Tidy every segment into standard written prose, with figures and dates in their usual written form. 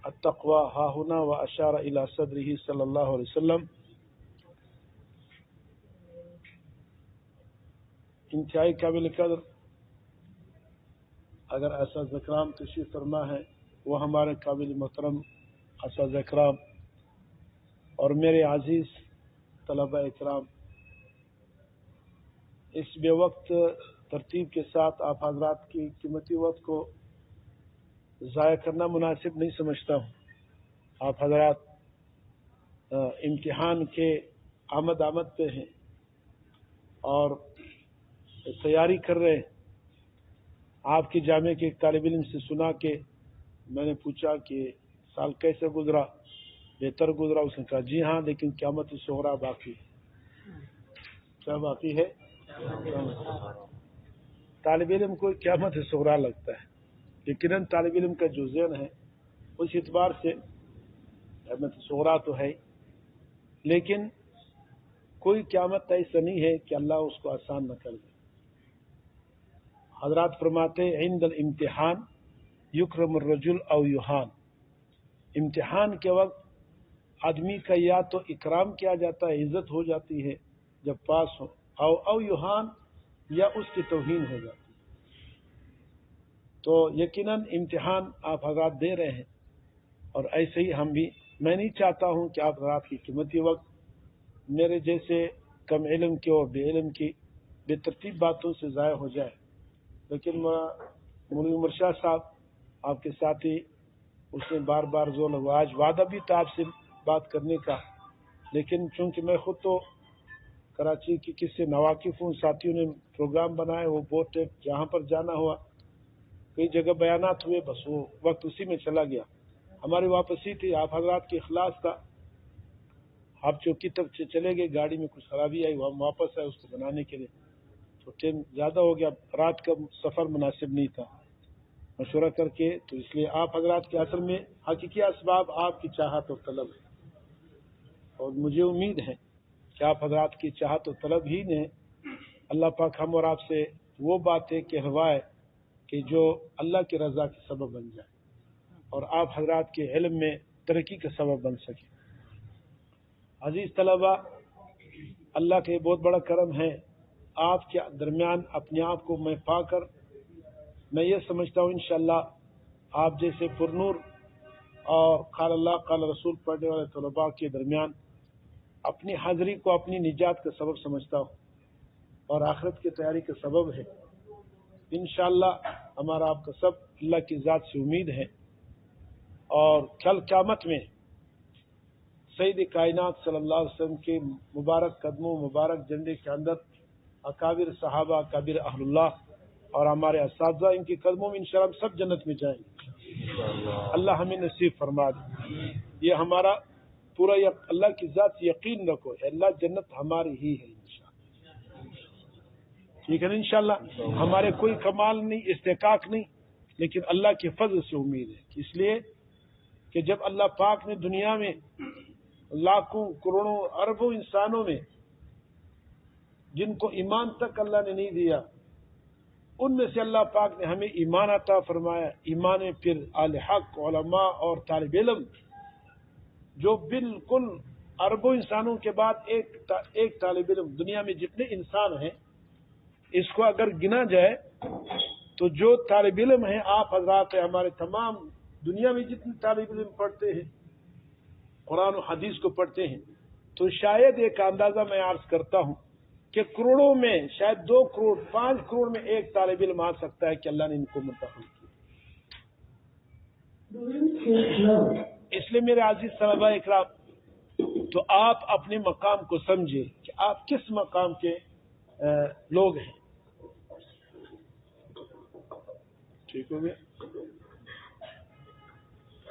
التقوى ها هنا وأشار إلى صدره صلى الله عليه وسلم. انتہائی قابل قدر اگر اساتذہ کرام تشریف فرما ہے وہ ہمارے قابل محترم اساتذہ کرام اور میرے عزیز طلبہ اکرام، اس بے وقت ترتیب کے ساتھ آپ حضرات کی قیمتی وقت کو ضائع کرنا مناسب نہیں سمجھتا ہوں. آپ حضرات امتحان کے آمد پہ ہیں اور تیاری کر رہے ہیں. آپ کی جامعہ کے ایک طالب علم سے سنا کہ میں نے پوچھا کہ سال کیسے گزرا، بہتر گزرا؟ اس نے کہا جی ہاں، لیکن قیامت صغریٰ باقی ہے. کیا باقی ہے؟ طالب علم کو قیامت صغریٰ لگتا ہے، یقیناً طالب علم کا جو ذہن ہے اس اعتبار سے قیامت صغریٰ تو ہے، لیکن کوئی قیامت ایسا نہیں ہے کہ اللہ اس کو آسان نہ کر دے. حضرات فرماتے عند الامتحان یکرم الرجل او یوہان. امتحان کے وقت آدمی کا یا تو اکرام کیا جاتا ہے، عزت ہو جاتی ہے جب پاس ہو، او یوہان یا اس کی توہین ہو جاتی ہے. تو یقیناً امتحان آپ حضرات دے رہے ہیں اور ایسے ہی ہم بھی. میں نہیں چاہتا ہوں کہ آپ حضرات کی قیمتی وقت میرے جیسے کم علم کے اور بے علم کی بے ترتیب باتوں سے ضائع ہو جائے. لیکن مولوی عمر شاہ صاحب آپ کے ساتھی، اس نے بار بار زور لگا. آج وعدہ بھی تھا آپ سے بات کرنے کا، لیکن چونکہ میں خود تو کراچی کی کس سے ناواقف ہوں، ساتھیوں نے پروگرام بنائے، وہ بہت جہاں پر جانا ہوا، کئی جگہ بیانات ہوئے، بس وہ وقت اسی میں چلا گیا. ہماری واپسی تھی، آپ حضرات کے اخلاص کا. آپ چوکی تک چلے گئے، گاڑی میں کچھ خرابی آئی، ہم واپس آئے اس کو بنانے کے لیے، تو ٹائم زیادہ ہو گیا، رات کا سفر مناسب نہیں تھا مشورہ کر کے. تو اس لیے آپ حضرات کے اصل میں حقیقی اسباب آپ کی چاہت اور طلب ہے، اور مجھے امید ہے کہ آپ حضرات کی چاہت اور طلب ہی نے اللہ پاک ہم اور آپ سے وہ باتیں کہوائے کہ جو اللہ کی رضا کے سبب بن جائے اور آپ حضرات کے علم میں ترقی کا سبب بن سکے. عزیز طلبہ، اللہ کا یہ بہت بڑا کرم ہے آپ کے درمیان اپنے آپ کو میں پا کر میں یہ سمجھتا ہوں انشاءاللہ آپ جیسے پرنور اور قال اللہ قال رسول پڑھنے والے طلباء کے درمیان اپنی حاضری کو اپنی نجات کا سبب سمجھتا ہوں اور آخرت کی تیاری کا سبب ہے. انشاءاللہ ہمارا آپ کا سب اللہ کی ذات سے امید ہے، اور کل قیامت میں سید کائنات صلی اللہ علیہ وسلم کے مبارک قدموں مبارک جھنڈے کے اندر اکابر صحابہ، اکابر اہل اللہ اور ہمارے اساتذہ، ان کے قدموں میں انشاءاللہ ہم سب جنت میں جائیں گے. اللہ ہمیں نصیب فرما دے. یہ ہمارا پورا اللہ کی ذات سے یقین رکھو، اللہ جنت ہماری ہی ہے انشاءاللہ. ٹھیک ہے نا؟ انشاءاللہ ہمارے کوئی کمال نہیں، استحقاق نہیں، لیکن اللہ کے فضل سے امید ہے. اس لیے کہ جب اللہ پاک نے دنیا میں لاکھوں کروڑوں اربوں انسانوں میں جن کو ایمان تک اللہ نے نہیں دیا، ان میں سے اللہ پاک نے ہمیں ایمان عطا فرمایا. ایمان پھر اہل حق، علماء اور طالب علم، جو بالکل اربوں انسانوں کے بعد ایک طالب علم. دنیا میں جتنے انسان ہیں اس کو اگر گنا جائے تو جو طالب علم ہیں آپ حضرات ہیں، ہمارے تمام دنیا میں جتنے طالب علم پڑھتے ہیں، قرآن و حدیث کو پڑھتے ہیں، تو شاید ایک اندازہ میں عرض کرتا ہوں کہ کروڑوں میں شاید 2 کروڑ 5 کروڑ میں ایک طالب علم آ سکتا ہے کہ اللہ نے ان کو منتخب کیا. اس لیے میرے عزیز طلبہ اکرام، تو آپ اپنے مقام کو سمجھے کہ آپ کس مقام کے لوگ ہیں. ٹھیک ہو گیا؟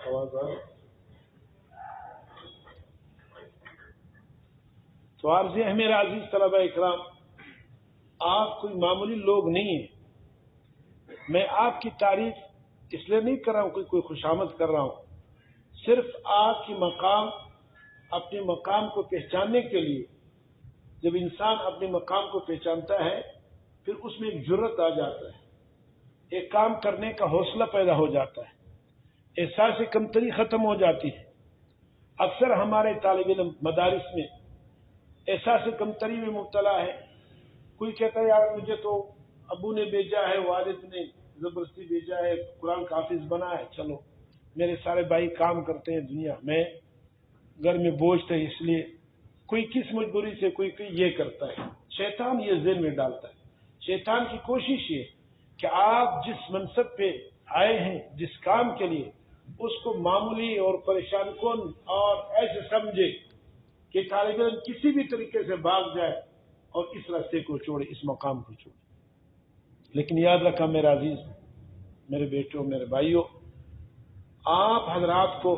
آواز آ رہی؟ تو عرض ہے میرے عزیز طلبہ اکرام، آپ کوئی معمولی لوگ نہیں ہیں. میں آپ کی تعریف اس لیے نہیں کر رہا ہوں کہ کوئی خوشامد کر رہا ہوں، صرف آپ کی مقام، اپنے مقام کو پہچاننے کے لیے. جب انسان اپنے مقام کو پہچانتا ہے پھر اس میں ایک جرأت آ جاتا ہے، ایک کام کرنے کا حوصلہ پیدا ہو جاتا ہے. احساس کمتری ختم ہو جاتی ہے. اکثر ہمارے طالب علم مدارس میں احساس کمتری میں مبتلا ہے. کوئی کہتا ہے یار مجھے تو ابو نے بھیجا ہے، والد نے زبردستی بھیجا ہے، قرآن کا حافظ بنا ہے، چلو میرے سارے بھائی کام کرتے ہیں دنیا میں، گھر میں بوجھ تھے اس لیے کوئی کس مجبوری سے کوئی یہ کرتا ہے. شیطان یہ ذہن میں ڈالتا ہے. شیطان کی کوشش یہ کہ آپ جس منصب پہ آئے ہیں، جس کام کے لیے، اس کو معمولی اور پریشان کن اور ایسے سمجھے کہ طالب علم کسی بھی طریقے سے بھاگ جائے اور اس راستے کو چھوڑے، اس مقام کو چھوڑے. لیکن یاد رکھا میرا عزیز، میرے بیٹوں، میرے بھائیوں، آپ حضرات کو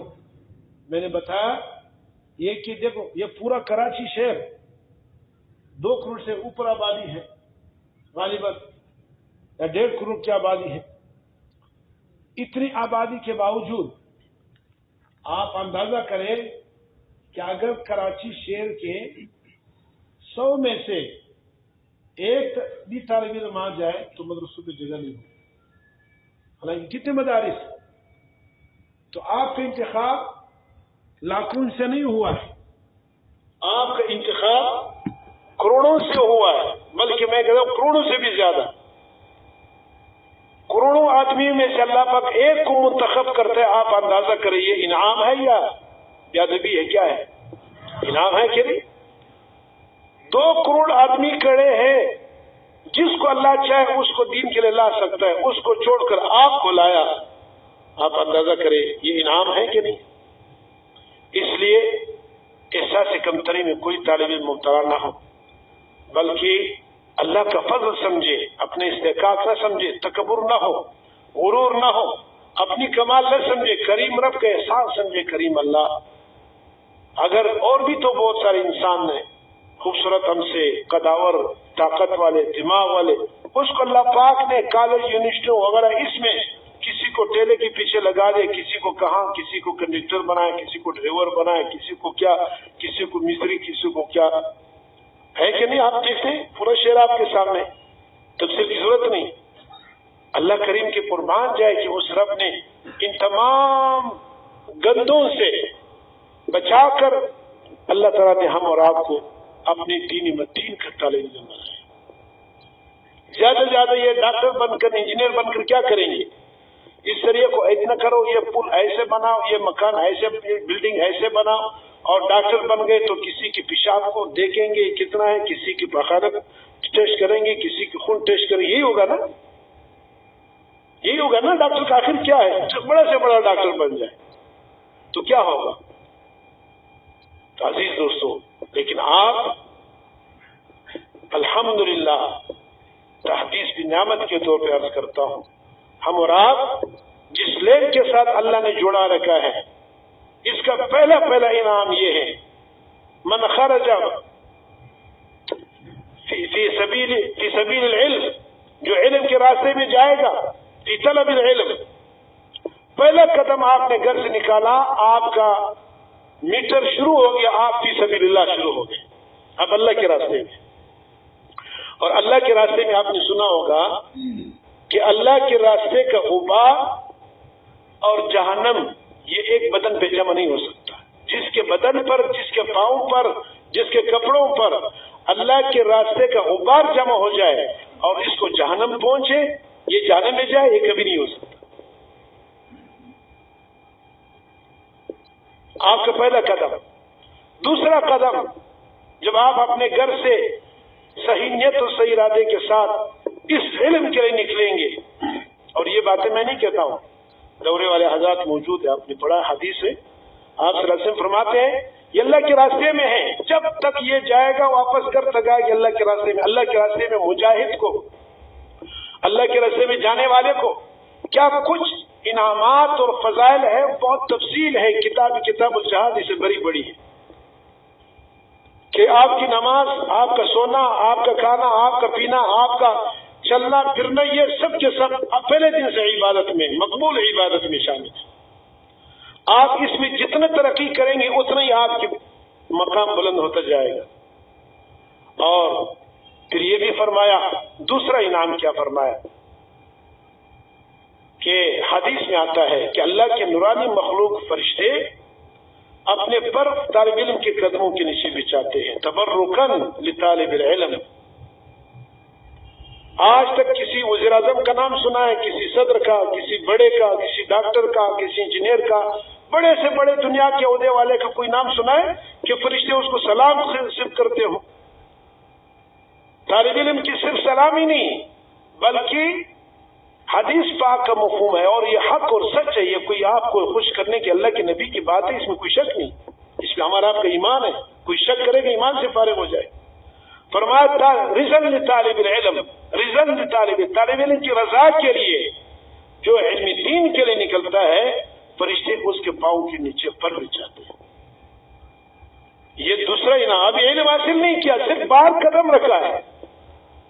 میں نے بتایا یہ کہ دیکھو یہ پورا کراچی شہر 2 کروڑ سے اوپر آبادی ہے غالباً، یا 1.5 کروڑ کی آبادی ہے. اتنی آبادی کے باوجود آپ اندازہ کریں کہ اگر کراچی شہر کے 100 میں سے ایک بھی طالب علم آ جائے تو مدرسوں پہ جگہ نہیں ہوگی. حالانکہ کتنے مدارس، تو آپ کا انتخاب لاکھوں سے نہیں ہوا ہے، آپ کا انتخاب کروڑوں سے ہوا ہے، بلکہ میں کہتا ہوں کروڑوں سے بھی زیادہ. کروڑوں آدمی میں سے اللہ پاک ایک کو منتخب کرتا ہے. آپ اندازہ کریں یہ انعام ہے یا بیادبی ہے؟ کیا ہے؟ انعام ہے کہ نہیں؟ 2 کروڑ آدمی کھڑے ہیں، جس کو اللہ چاہے اس کو دین کے لیے لا سکتا ہے، اس کو چھوڑ کر آپ کو لایا. آپ اندازہ کریں یہ انعام ہے کہ نہیں؟ اس لیے احساس کمتری میں کوئی طالب علم مبتلا نہ ہو، بلکہ اللہ کا فضل سمجھے، اپنے استحقاق نہ سمجھے، تکبر نہ ہو، غرور نہ ہو، اپنی کمال نہ سمجھے، کریم رب کا احسان سمجھے، کریم اللہ. اگر اور بھی تو بہت سارے انسان ہیں خوبصورت ہم سے، قداور، طاقت والے، دماغ والے، اس کو اللہ پاک نے کالج، یونیورسٹیوں وغیرہ اس میں کسی کو ٹیلے کے پیچھے لگا دے، کسی کو کہاں، کسی کو کنڈکٹر بنائے، کسی کو ڈرائیور بنائے، کسی کو کیا، کسی کو مستری، کسی کو کیا ہے کہ نہیں؟ آپ دیکھتے ہیں پورا شہر آپ کے سامنے، تفسیر کی ضرورت نہیں. اللہ کریم کے قربان جائے کہ اس رب نے ان تمام گندوں سے بچا کر اللہ تعالیٰ نے ہم اور آپ کو اپنی دینی مدین کا طالب علم بنایا. زیادہ سے زیادہ یہ ڈاکٹر بن کر، انجینئر بن کر کیا کریں گے؟ اس طریقے کو اتنا کرو، یہ پل ایسے بناؤ، یہ مکان ایسے، بلڈنگ ایسے بناؤ، اور ڈاکٹر بن گئے تو کسی کی پیشاب کو دیکھیں گے کتنا ہے، کسی کی بخارت ٹیسٹ کریں گے، کسی کی خون ٹیسٹ کریں گے. یہی ہوگا نا، یہی ہوگا نا. ڈاکٹر کا آخر کیا ہے؟ بڑا سے بڑا ڈاکٹر بن جائے تو کیا ہوگا؟ تو عزیز دوستو، لیکن آپ الحمدللہ تحدیث کی نعمت کے طور پہ عرض کرتا ہوں، ہم اور آپ جس لین کے ساتھ اللہ نے جوڑا رکھا ہے، اس کا پہلا انعام یہ ہے، من خرج فی سبیل العلم، جو علم کے راستے میں جائے گا، فی طلب العلم، پہلا قدم آپ نے گھر سے نکالا، آپ کا میٹر شروع ہو گیا، آپ فی سبیل اللہ شروع ہو گئے، اب اللہ کے راستے میں. اور اللہ کے راستے میں آپ نے سنا ہوگا کہ اللہ کے راستے کا غبار اور جہنم یہ ایک بدن پہ جمع نہیں ہو سکتا. جس کے بدن پر، جس کے پاؤں پر، جس کے کپڑوں پر اللہ کے راستے کا غبار جمع ہو جائے اور اس کو جہنم پہنچے، یہ جہنم میں جائے، یہ کبھی نہیں ہو سکتا. آپ کا پہلا قدم. دوسرا قدم، جب آپ اپنے گھر سے صحیح نیت اور صحیح ارادے کے ساتھ اس علم کے لیے نکلیں گے، اور یہ باتیں میں نہیں کہتا ہوں، دورے والے حضرات موجود ہیں، آپ نے پڑھا حدیث ہے، آپ صلی اللہ علیہ وسلم فرماتے ہیں یہ اللہ کے راستے میں ہے، جب تک یہ جائے گا واپس کر تک آئے گا اللہ کے راستے میں. اللہ کے راستے میں مجاہد کو، اللہ کے راستے میں جانے والے کو کیا کچھ انعامات اور فضائل ہے، بہت تفصیل ہے، کتاب الجہاد اسے بڑی بڑی ہے کہ آپ کی نماز، آپ کا سونا، آپ کا کھانا، آپ کا پینا، آپ کا چلنا پھرنا، یہ سب کے سب پہلے دن سے عبادت میں، مقبول عبادت میں شامل ہے. آپ اس میں جتنا ترقی کریں گے اتنا ہی آپ کے مقام بلند ہوتا جائے گا. اور پھر یہ بھی فرمایا، دوسرا انعام کیا فرمایا کہ حدیث میں آتا ہے کہ اللہ کے نورانی مخلوق فرشتے اپنے پر طالب علم کے قدموں کے نیچے بچھاتے ہیں تبرکن لطالب العلم. آج تک کسی وزیر اعظم کا نام سنا ہے؟ کسی صدر کا، کسی بڑے کا، کسی ڈاکٹر کا، کسی انجینئر کا، بڑے سے بڑے دنیا کے عہدے والے کا کوئی نام سنا ہے کہ فرشتے اس کو سلام صرف کرتے ہوں؟ طالب علم کی صرف سلام ہی نہیں بلکہ حدیث پاک کا مفہوم ہے اور یہ حق اور سچ ہے. یہ کوئی آپ کو خوش کرنے کے اللہ کے نبی کی بات ہے، اس میں کوئی شک نہیں. اس میں ہمارا آپ کا ایمان ہے. کوئی شک کرے گا ایمان سے فارغ ہو جائے. فرمایا رضا لطالب العلم، رضا طالب علم کی رضا کے لیے جو علم دین کے لیے نکلتا ہے فرشتے اس کے پاؤں کے نیچے پر بچھاتے ہیں. یہ دوسرا انعام. ابھی علم حاصل نہیں کیا، صرف باہر قدم رکھا ہے.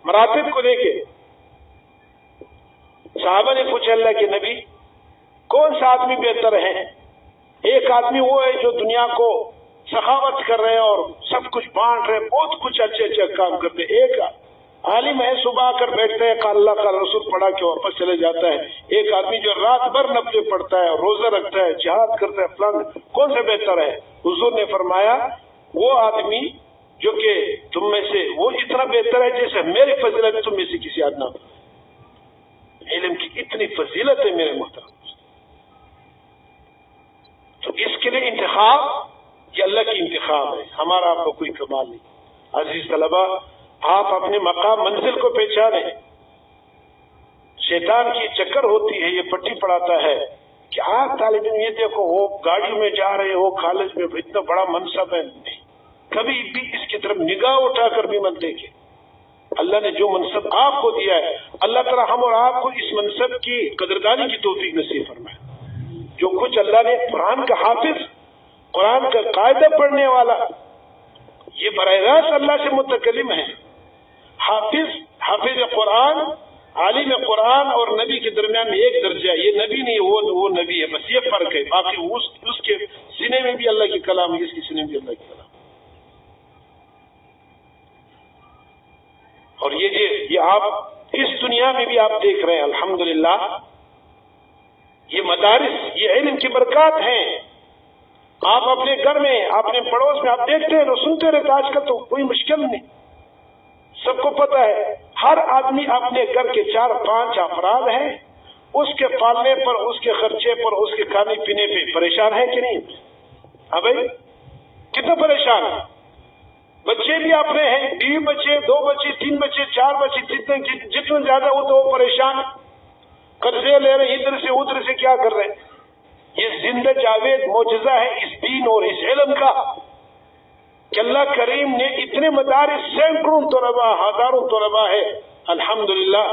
مراتب کو دیکھے. صحابہ نے پوچھا اللہ کے نبی کون سا آدمی بہتر ہے؟ ایک آدمی وہ ہے جو دنیا کو سخاوت کر رہے ہیں اور سب کچھ بانٹ رہے ہیں، بہت کچھ اچھے اچھے کام کرتے ہیں. ایک عالم ہے، صبح آ کر بیٹھتے ہیں، اللہ کا رسول پڑھا کے واپس چلے جاتا ہے. ایک آدمی جو رات بھر نفلیں پڑھتا ہے، روزہ رکھتا ہے، جہاد کرتا ہے. فلان کون سا بہتر ہے؟ حضور نے فرمایا وہ آدمی جو کہ تم میں سے وہ اتنا بہتر ہے جیسے میری فضیلت تم میں سے کسی آدمی. علم کی اتنی فضیلت ہے میرے محترم. تو اس کے لیے انتخاب یہ اللہ کی انتخاب ہے، ہمارا آپ کو کوئی کمال نہیں. عزیز طلبہ، آپ اپنے مقام منزل کو پہچانیں. شیطان کی چکر ہوتی ہے، یہ پٹی پڑھاتا ہے کہ آپ طالب علم یہ دیکھو وہ گاڑی میں جا رہے ہو، کالج میں اتنا بڑا منصب ہے. کبھی بھی اس کی طرف نگاہ اٹھا کر بھی مت دیکھیں. اللہ نے جو منصب آپ کو دیا ہے، اللہ تعالیٰ ہم اور آپ کو اس منصب کی قدردانی کی توفیق نصیب فرمائے. جو کچھ اللہ نے قرآن کا حافظ، قرآن کا قاعدہ پڑھنے والا، یہ براہ راست اللہ سے متکلم ہے. حافظ قرآن، عالم قرآن اور نبی کے درمیان میں ایک درجہ ہے. یہ نبی نہیں، وہ نبی ہے، بس یہ فرق ہے. باقی اس کے سینے میں بھی اللہ کی کلام ہے، اس کے سینے میں بھی اللہ کی کلام. اور یہ آپ اس دنیا میں بھی آپ دیکھ رہے ہیں الحمدللہ یہ مدارس، یہ علم کی برکات ہیں. آپ اپنے گھر میں، اپنے پڑوس میں آپ دیکھتے ہیں تو سنتے رہتے. آج کل تو کوئی مشکل نہیں، سب کو پتا ہے. ہر آدمی اپنے گھر کے 4-5 افراد ہیں، اس کے پالنے پر، اس کے خرچے پر، اس کے کھانے پینے پہ پریشان ہے کہ نہیں؟ ہاں بھائی، کتنا پریشان ہے. بچے بھی اپنے ہیں، 2 بچے، 2 بچے، 3 بچے، 4 بچے، جتنے زیادہ ہو تو وہ پریشان، قرضے لے رہے ادھر سے ادھر سے. کیا کر رہے ہیں؟ یہ زندہ جاوید معجزہ ہے اس دین اور اس علم کا کہ اللہ کریم نے اتنے مدارس، سینکڑوں طلباء، ہزاروں طلباء ہے. الحمدللہ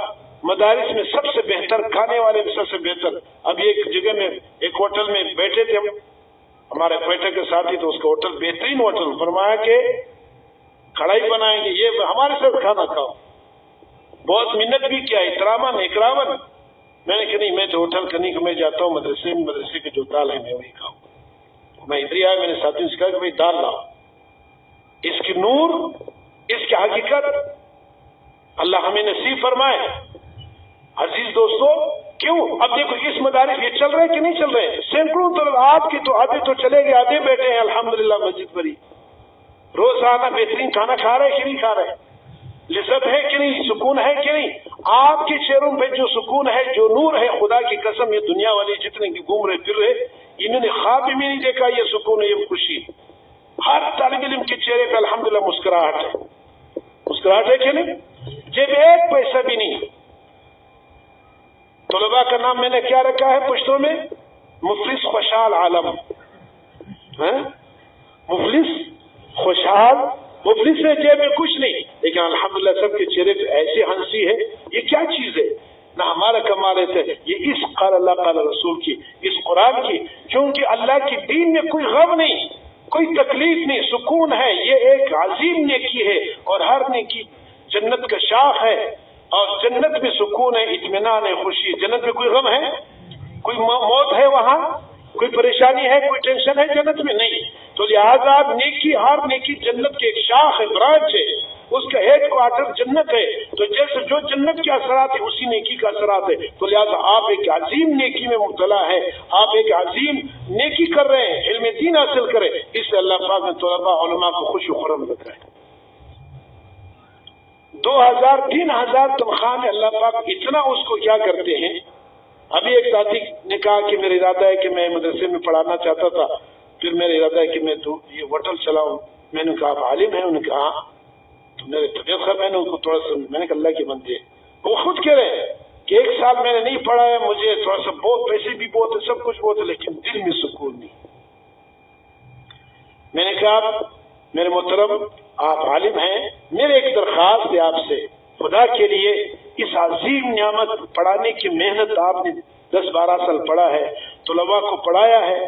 مدارس میں سب سے بہتر، کھانے والے میں سب سے بہتر. ابھی ایک جگہ میں ایک ہوٹل میں بیٹھے تھے ہمارے کوئٹہ کے ساتھی، تو اس کا ہوٹل بہترین ہوٹل، فرمایا کہ کڑھائی بنائیں گے، یہ ہمارے ساتھ کھانا کھاؤ. بہت منت بھی کیا، اکرامن. میں نے کہا نہیں، میں تو ہوٹل کنی کو میں جاتا ہوں مدرسے کے جو دال ہے میں وہی کھاؤں. میں ادھر ہی آیا، میں نے ساتھیوں سے کہا کہ بھائی دال لاؤ. اس کی نور، اس کی حقیقت اللہ ہمیں نصیب فرمائے. عزیز دوستو، کیوں؟ اب دیکھو اس مدارس یہ چل رہے کہ نہیں چل رہے؟ سینکڑوں تو آپ کی تو آدھے تو چلے گئے، آدھے بیٹھے ہیں الحمدللہ مسجد پر ہی. روزانہ بہترین کھانا کھا رہے کہ نہیں کھا رہے؟ لذت ہے کہ نہیں؟ سکون ہے کہ نہیں؟ آپ کے چہروں پہ جو سکون ہے، جو نور ہے، خدا کی قسم یہ دنیا والے جتنے کی گھوم رہے پھر رہے، انہوں نے خواب میں نہیں دیکھا یہ سکون، یہ خوشی. ہر طالب علم کے چہرے پہ الحمدللہ مسکراہٹ ہے. مسکراہٹ ہے کہ نہیں؟ جب ایک پیسہ بھی نہیں. طلباء کا نام میں نے کیا رکھا ہے پشتوں میں؟ مفلس خوشحال عالم. مفلس خوشحال، مفلس ہے جیب میں کچھ نہیں، لیکن الحمدللہ سب کے چہرے پہ ایسی ہنسی ہے. یہ کیا چیز ہے؟ نہ ہمارا کمال ہے، یہ اس قال اللہ قال رسول کی، اس قرآن کی. کیونکہ اللہ کی دین میں کوئی غم نہیں، کوئی تکلیف نہیں، سکون ہے. یہ ایک عظیم نیکی ہے اور ہر نیکی جنت کا شاخ ہے. اور جنت میں سکون ہے، اطمینان ہے، خوشی. جنت میں کوئی غم ہے؟ کوئی موت ہے وہاں؟ کوئی پریشانی ہے؟ کوئی ٹینشن ہے جنت میں؟ نہیں. تو لہٰذا نیکی، ہر نیکی جنت کے ایک شاخ ہے، برانچ ہے. اس کا ہیڈ کوارٹر جنت ہے، تو جیسے جو جنت کے اثرات ہیں اسی نیکی کا اثرات ہے، تو لہٰذا آپ ایک عظیم نیکی میں مبتلا ہے، آپ ایک عظیم نیکی کر رہے ہیں، علم دین حاصل کریں، اس سے اللہ پاک نے طلباء علماء کو خوش و خرم رکھا ہے۔ 2000 3000 تنخواہ میں اللہ پاک اتنا اس کو کیا کرتے ہیں۔ ابھی ایک ساتھی نے کہا کہ میرا ارادہ ہے کہ میں مدرسے میں پڑھانا چاہتا تھا، پھر میرا ارادہ ہے کہ میں تو یہ ہوٹل چلاؤں۔ میں نے کہا آپ عالم ہیں؟ انہوں نے کہا ہاں۔ تو میرے طبیعت خراب، میں نے ان کو تھوڑا سا، میں نے کہا اللہ کے بندے، وہ خود کہہ رہے ہیں کہ 1 سال میں نے نہیں پڑھا ہے، مجھے تھوڑا سا بہت پیسے بھی بہت ہے، سب کچھ بہت ہے، لیکن دل میں سکون نہیں۔ میں نے کہا میرے محترم آپ عالم ہیں، میرے ایک درخواست ہے آپ سے، خدا کے لیے اس عظیم نعمت پڑھانے کی محنت آپ نے 10-12 سال پڑھا ہے، طلباء کو پڑھایا ہے،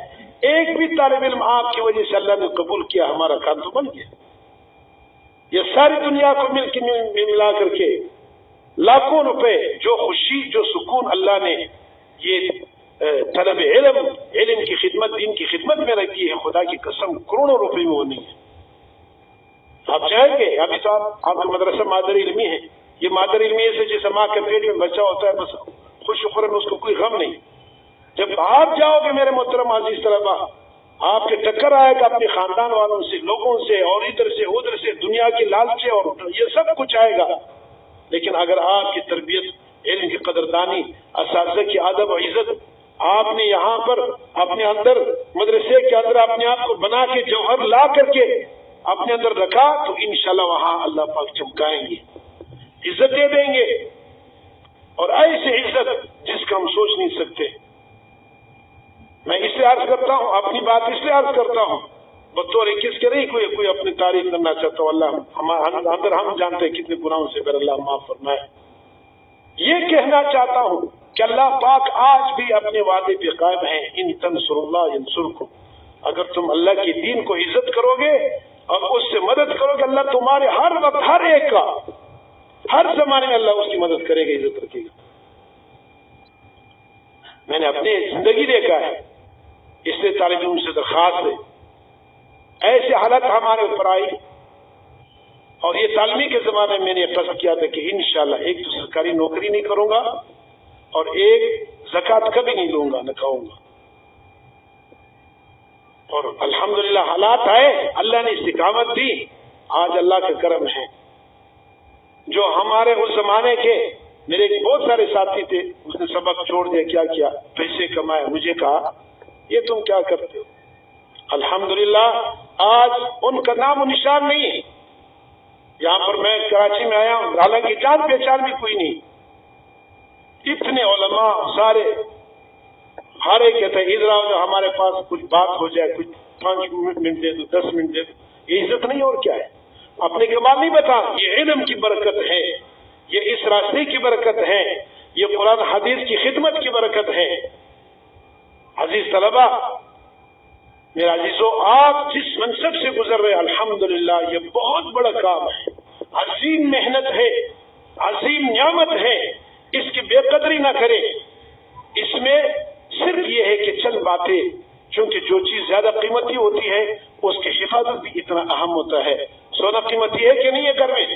ایک بھی طالب علم آپ کی وجہ سے اللہ نے قبول کیا، ہمارا کام تو بن گیا۔ یہ ساری دنیا کو ملا کر کے لاکھوں روپے، جو خوشی جو سکون اللہ نے یہ طلب علم کی خدمت، دین کی خدمت میں رکھی ہے، خدا کی قسم کروڑوں روپے میں وہ نہیں ہے۔ آپ چاہیں گے، ابھی تو آپ کا مدرسہ مادری علمی ہے، یہ مادری علمی سے جیسے ماں کے پیٹ میں بچہ ہوتا ہے، بس خوش و خرم، اس کو کوئی غم نہیں۔ جب آپ جاؤ گے میرے محترم عزیز طلبا، آپ کے ٹکر آئے گا اپنے خاندان والوں سے، لوگوں سے، اور ادھر سے ادھر سے، دنیا کی لالچ سے، اور یہ سب کچھ آئے گا، لیکن اگر آپ کی تربیت، علم کی قدردانی، اساتذہ کی ادب و عزت آپ نے یہاں پر اپنے اندر مدرسے کے اندر اپنے آپ کو بنا کے جوہر لا کر کے اپنے اندر رکھا، تو انشاءاللہ وہاں اللہ پاک چمکائیں گے، عزتیں دیں گے، اور ایسی عزت جس کا ہم سوچ نہیں سکتے۔ میں اس لیے عرض کرتا ہوں، اپنی بات اس لیے عرض کرتا ہوں، بطور کس کے نہیں کوئی اپنی تعریف کرنا چاہتا ہوں، اللہ اندر ہم جانتے ہیں کتنے گناہوں سے، اگر اللہ معاف فرمائے۔ یہ کہنا چاہتا ہوں کہ اللہ پاک آج بھی اپنے وعدے پہ قائم ہیں، ان تنصر اللہ ینصرکم، اگر تم اللہ کے دین کو عزت کرو گے اور اس سے مدد کرو گے، اللہ تمہارے ہر وقت، ہر ایک کا، ہر زمانے میں اللہ اس کی مدد کرے گا، عزت رکھے گا۔ میں نے اپنی زندگی دیکھا ہے، اس لیے طالب علم سے درخواست ہے، ایسے حالت ہمارے اوپر آئی، اور یہ تعلیمی کے زمانے میں میں نے قصد کیا تھا کہ انشاءاللہ ایک تو سرکاری نوکری نہیں کروں گا، اور ایک زکوٰۃ کبھی نہیں لوں گا، نہ کھاؤں گا، اور الحمدللہ حالات آئے، اللہ نے استقامت دی، آج اللہ کا کرم ہے۔ جو ہمارے اس زمانے کے میرے بہت سارے ساتھی تھے، اس نے سبق چھوڑ دیا، کیا کیا، پیسے کمائے، مجھے کہا یہ تم کیا کرتے ہو؟ الحمدللہ آج ان کا نام و نشان نہیں ہے۔ یہاں پر میں کراچی میں آیا ہوں، حالانکہ جان پہچان بھی کوئی نہیں، اتنے علماء سارے، ہر ایک کہتا ہے ادھر آؤ، ہمارے پاس کچھ بات ہو جائے، کچھ 5 منٹ دے دو، 10 منٹ دے دو، یہ عزت نہیں اور کیا ہے؟ اپنے کمال نہیں بتا، یہ علم کی برکت ہے، یہ اس راستے کی برکت ہے، یہ قرآن حدیث کی خدمت کی برکت ہے۔ عزیز طلبہ، میرا عزیزو، آپ جس منصب سے گزر رہے الحمدللہ، یہ بہت بڑا کام ہے، عظیم محنت ہے، عظیم نعمت ہے، اس کی بے قدری نہ کرے۔ اس میں صرف یہ ہے کہ چند باتیں، چونکہ جو چیز زیادہ قیمتی ہوتی ہے اس کی حفاظت بھی اتنا اہم ہوتا ہے۔ سونا قیمتی ہے کہ نہیں ہے گھر میں؟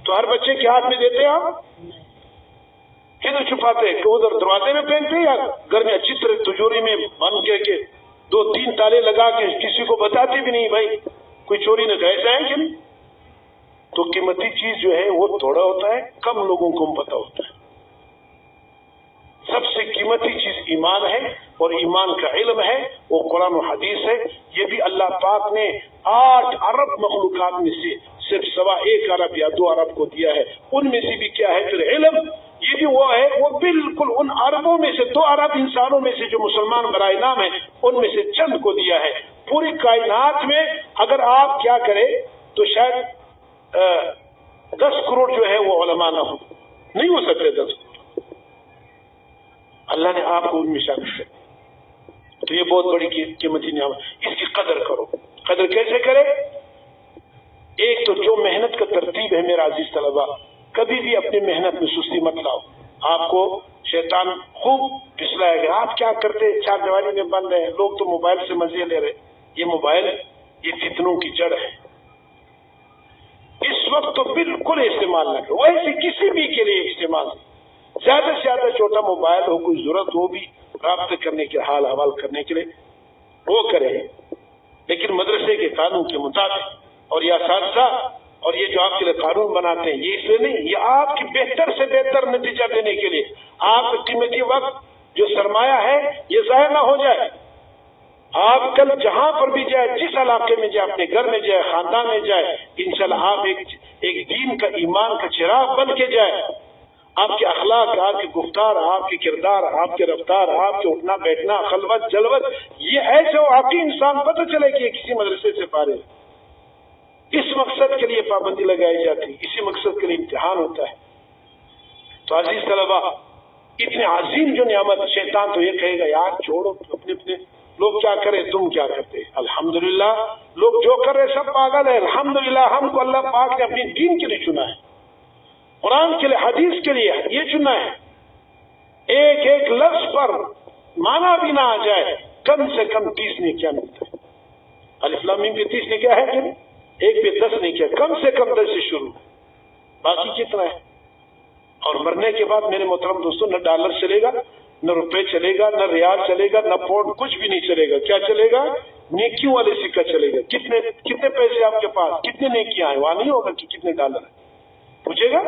تو ہر بچے کے ہاتھ میں دیتے ہیں آپ؟ کدھر چھپاتے ہیں؟ کہ ادھر دروازے میں پہنتے ہیں، یا گھر میں اچھی طرح تجوری میں بند کے 2-3 تالے لگا کے کسی کو بتاتے بھی نہیں بھائی کوئی چوری نہ کرے، جائیں کہ نہیں؟ تو قیمتی چیز جو ہے وہ تھوڑا ہوتا ہے، کم لوگوں کو پتہ ہوتا ہے۔ سب سے قیمتی چیز ایمان ہے، اور ایمان کا علم ہے، وہ قرآن و حدیث ہے۔ یہ بھی اللہ پاک نے 8 ارب مخلوقات میں سے صرف 1.25 ارب یا 2 ارب کو دیا ہے، ان میں سے بھی کیا ہے پھر علم، یہ بھی وہ ہے، وہ بالکل ان اربوں میں سے 2 ارب انسانوں میں سے جو مسلمان برائے نام ہیں، ان میں سے چند کو دیا ہے۔ پوری کائنات میں اگر آپ کیا کریں تو شاید 10 کروڑ جو ہے وہ علماء نہ ہو، نہیں ہو سکتے 10 کروڑ، اللہ نے آپ کو ان میں شامل کر دیا۔ تو یہ بہت بڑی قیمتی نعمت، اس کی قدر کرو۔ قدر کیسے کرے؟ ایک تو جو محنت کا ترتیب ہے میرا عزیز طلبہ، کبھی بھی اپنی محنت میں سستی مت لاؤ، آپ کو شیطان خوب پھسلائے گا۔ آپ کیا کرتے؟ 4 دیواری میں بند ہیں، لوگ تو موبائل سے مزے لے رہے۔ یہ موبائل، یہ فتنوں کی جڑ ہے۔ اس وقت تو بالکل استعمال نہ کریں، ویسے کسی بھی کے لیے استعمال نہیں، زیادہ سے زیادہ چھوٹا موبائل ہو، کوئی ضرورت ہو بھی رابطہ کرنے کے حال حوال کرنے کے لیے وہ کریں، لیکن مدرسے کے قانون کے مطابق۔ اور یہ اساتذہ اور یہ جو آپ کے لیے قانون بناتے ہیں یہ اس لیے نہیں، یہ آپ کی بہتر سے بہتر نتیجہ دینے کے لیے، آپ کا قیمتی وقت جو سرمایہ ہے یہ ضائع نہ ہو جائے۔ آپ کل جہاں پر بھی جائے، جس علاقے میں جائے، اپنے گھر میں جائے، خاندان میں جائے، انشاءاللہ آپ ایک دین کا، ایمان کا چراغ بن کے جائے۔ آپ کے اخلاق، آپ کے گفتار، آپ کے کردار، آپ کے رفتار، آپ کے اٹھنا بیٹھنا، خلوت جلوت، یہ ایسے واقعی انسان پتہ چلے کہ یہ کسی مدرسے سے فارغ ہے۔ اس مقصد کے لیے پابندی لگائی جاتی، اسی مقصد کے لیے امتحان ہوتا ہے۔ تو عزیز طلبہ، اتنے عظیم جو نعمت، شیطان تو یہ کہے گا یار چھوڑو، اپنے اپنے لوگ کیا کرے تم کیا کرتے۔ الحمدللہ لوگ جو کر رہے سب پاگل ہے، الحمدللہ ہم کو اللہ پاک نے اپنی دین کے لیے چنا ہے، قرآن کے لیے، حدیث کے لیے یہ چنا ہے۔ ایک ایک لفظ پر مانا بھی نہ آ جائے، کم سے کم 30 نیکیاں ملتا ہے۔ الف لام میم پہ 30 نیکیاں ہے کہ نہیں؟ ایک پہ 10 نیکیاں، کم سے کم 10 سے شروع، باقی کتنا ہے؟ اور مرنے کے بعد میرے محترم دوستوں، نہ ڈالر چلے گا، نہ روپے چلے گا، نہ ریال چلے گا، نہ پاؤنڈ، کچھ بھی نہیں چلے گا۔ کیا چلے گا؟ نیکیوں والے سکہ چلے گا۔ کتنے پیسے آپ کے پاس، کتنے نیکیاں ہیں، وہاں نہیں ہوگا کہ کتنے ڈالر ہیں، پوچھے گا؟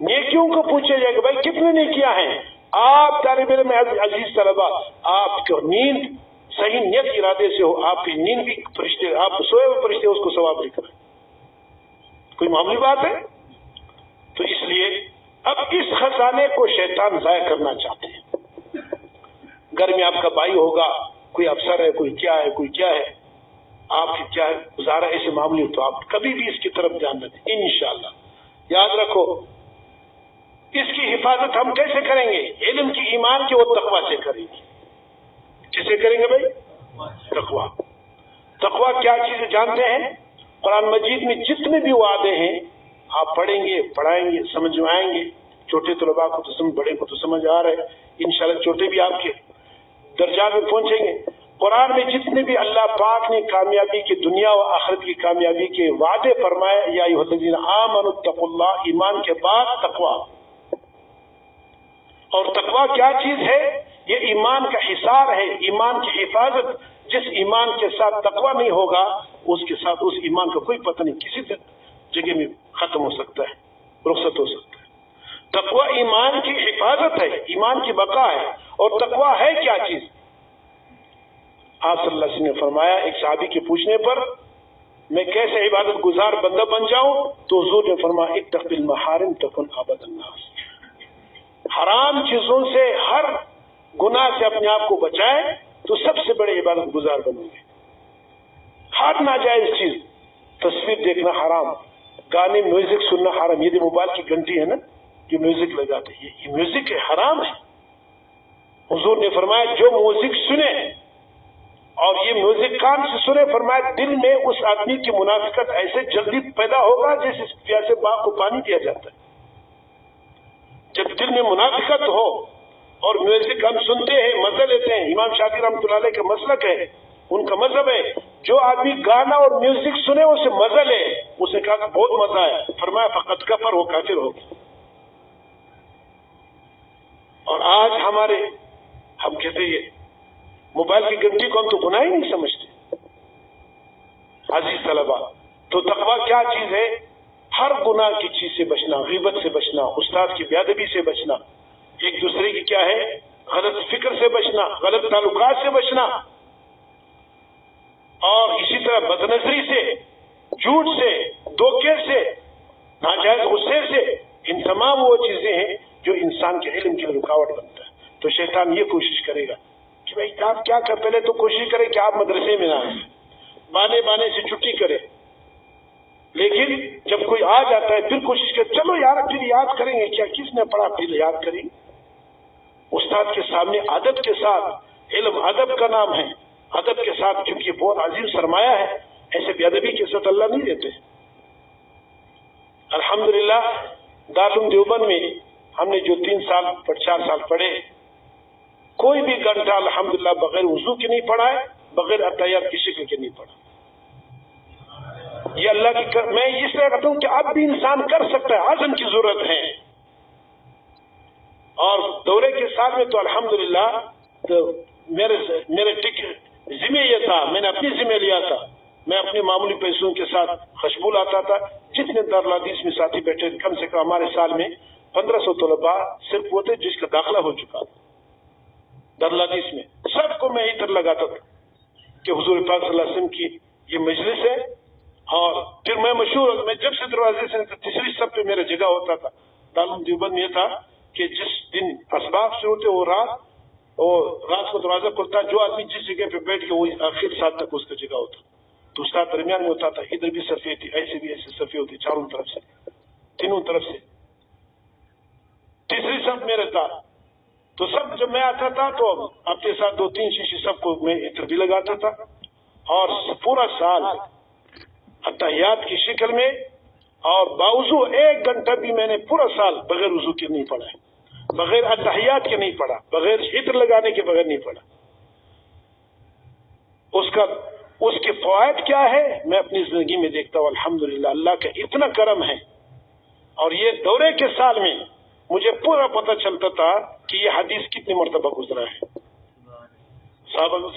نیکیوں کو پوچھے جائے گا بھائی کتنے نیکیاں ہیں۔ آپ طالب علم عزیز طلبہ، آپ کو نیند صحیح نیت ارادے سے ہو، آپ کی نیند بھی فرشتے، آپ سوئے ہوئے فرشتے اس کو ثواب لکھ رہے ہیں، کوئی معمولی بات ہے؟ تو اس لیے اب اس خزانے کو شیطان ضائع کرنا چاہتے ہیں۔ گھر میں آپ کا بھائی ہوگا، کوئی افسر ہے، کوئی کیا ہے، کوئی کیا ہے، آپ کی کیا گزارا ایسے معاملے تو آپ کبھی بھی اس کی طرف دھیان نہ دیں۔ انشاءاللہ یاد رکھو، اس کی حفاظت ہم کیسے کریں گے؟ علم کی، ایمان کی اور تقویٰ سے کریں گے۔ کسے کریں گے بھائی؟ تقویٰ۔ تقویٰ کیا چیز جانتے ہیں؟ قرآن مجید میں جتنے بھی وعدے ہیں آپ پڑھیں گے، پڑھائیں گے، سمجھ میں آئیں گے۔ چھوٹے طلباء کو تو سمجھ، بڑے کو تو سمجھ آ رہا ہے، انشاءاللہ چھوٹے بھی آپ کے درجات میں پہنچیں گے۔ قرآن میں جتنے بھی اللہ پاک نے کامیابی کی، دنیا و آخرت کی کامیابی کے وعدے فرمائے، یا ایھا الذین آمنوا اتقوا اللہ، ایمان کے بعد تقویٰ۔ اور تقویٰ کیا چیز ہے؟ یہ ایمان کا حصار ہے، ایمان کی حفاظت۔ جس ایمان کے ساتھ تقویٰ نہیں ہوگا، اس کے ساتھ اس ایمان کا کوئی پتہ نہیں، کسی جگہ میں ختم ہو سکتا ہے، رخصت ہو سکتا ہے۔ تقویٰ ایمان کی حفاظت ہے، ایمان کی بقا ہے۔ اور تقویٰ ہے کیا چیز؟ آپ صلی اللہ علیہ وسلم نے فرمایا، ایک صحابی کے پوچھنے پر میں کیسے عبادت گزار بندہ بن جاؤں، تو حضور نے فرمایا اتق المحارم تکن عبد الناس، حرام چیزوں سے، ہر گناہ سے اپنے آپ کو بچائے تو سب سے بڑے عبادت گزار بنو گے۔ ہر ناجائز چیز، تصویر دیکھنا حرام، گانے میوزک سننا حرام، یہ جو موبائل کی گھنٹی ہے نا، یہ میوزک لگاتے ہیں، یہ میوزک حرام ہے۔ حضور نے فرمایا جو میوزک سنے اور یہ میوزک کان سے سنے، فرمایا دل میں اس آدمی کی منافقت ایسے جلدی پیدا ہوگا جیسے پیاسے باغ کو پانی دیا جاتا ہے۔ جب دل میں منافقت ہو اور میوزک ہم سنتے ہیں، مزہ لیتے ہیں، امام شافعی رحمۃ اللہ علیہ کا مسلک ہے، ان کا مذہب ہے، جو آدمی گانا اور میوزک سنے اسے مزہ لے، اسے کہا کہ بہت مزہ ہے، فرمایا فقط کفر، وہ کافر ہو گیا۔ اور آج ہم کہتے ہیں موبائل کی گھنٹی کو ہم تو گناہ ہی نہیں سمجھتے۔ عزیز طلبہ، تو تقویٰ کیا چیز ہے؟ ہر گناہ کی چیز سے بچنا، غیبت سے بچنا، استاد کی بے ادبی سے بچنا، ایک دوسرے کی کیا ہے غلط فکر سے بچنا، غلط تعلقات سے بچنا، اور اسی طرح بدنظری سے، جھوٹ سے، دھوکے سے، ناجائز غصے سے، ان تمام وہ چیزیں ہیں جو انسان کے علم کی رکاوٹ بنتا ہے۔ تو شیطان یہ کوشش کرے گا کہ بھائی آپ کیا کر، پہلے تو کوشش کرے کہ آپ مدرسے میں نہ آئیں، بانے سے چھٹی کرے، لیکن جب کوئی آ جاتا ہے پھر کوشش کرے چلو یار پھر یاد کریں گے، کیا کس نے پڑھا پھر یاد کریں۔ استاد کے سامنے ادب کے ساتھ، علم ادب کا نام ہے، ادب کے ساتھ، کیونکہ بہت عظیم سرمایہ ہے، ایسے بے ادبی کے ساتھ اللہ نہیں دیتے۔ الحمدللہ دارالعلوم دیوبند میں ہم نے جو 4 سال پڑھے، کوئی بھی گھنٹہ الحمدللہ بغیر وضو کے نہیں پڑھا ہے، بغیر اتحیات کی شکل کے نہیں پڑھا۔ یہ اللہ کی میں اس لیے کہتا ہوں کہ اب بھی انسان کر سکتا ہے، عزم کی ضرورت ہے. اور دورے کے ساتھ میں تو الحمدللہ تو میرے ذمہ یہ تھا، میں نے اپنی ذمہ لیا تھا، میں اپنے معمولی پیسوں کے ساتھ خوشبو لاتا تھا. جتنے دارالحدیث میں ساتھی بیٹھے کم سے کم ہمارے سال میں 1500 طلباء صرف وہ تھے جس کا داخلہ ہو چکا تھا دارالحدیث میں. سب کو میں عطر لگاتا تھا کہ حضور پاک صلی اللہ علیہ وسلم کی یہ مجلس ہے. اور پھر میں مشہور، میں جب سے دروازے سے تیسری سب پہ میرا جگہ ہوتا تھا. دارالعلوم دیوبند میں یہ تھا کہ جس دن اسباب سے ہوتے وہ رات کو دروازہ کھلتا، جو آدمی جس جگہ پہ بیٹھ کے وہ آخر سال تک اس کا جگہ ہوتا. تو استاد درمیان میں ہوتا تھا، ادھر بھی صفحے تھی، ایسے بھی ایسے صفحے ہوتی چاروں طرف سے، تینوں طرف سے. تیسری صف میرے تھا. تو سب جب میں آتا تھا تو اپنے ساتھ 2-3 شیشے سب کو میں عطر بھی لگاتا تھا. اور پورا سال اتحیات کی شکل میں اور باوضو 1 گھنٹہ بھی میں نے پورا سال بغیر وضو کے نہیں پڑھا ہے، بغیر اتحیات کے نہیں پڑھا، بغیر عطر لگانے کے بغیر نہیں پڑھا. اس کے فوائد کیا ہے میں اپنی زندگی میں دیکھتا ہوں. الحمدللہ اللہ کا اتنا کرم ہے. اور یہ دورے کے سال میں مجھے پورا پتہ چلتا تھا کہ یہ حدیث کتنی مرتبہ گزرا ہے.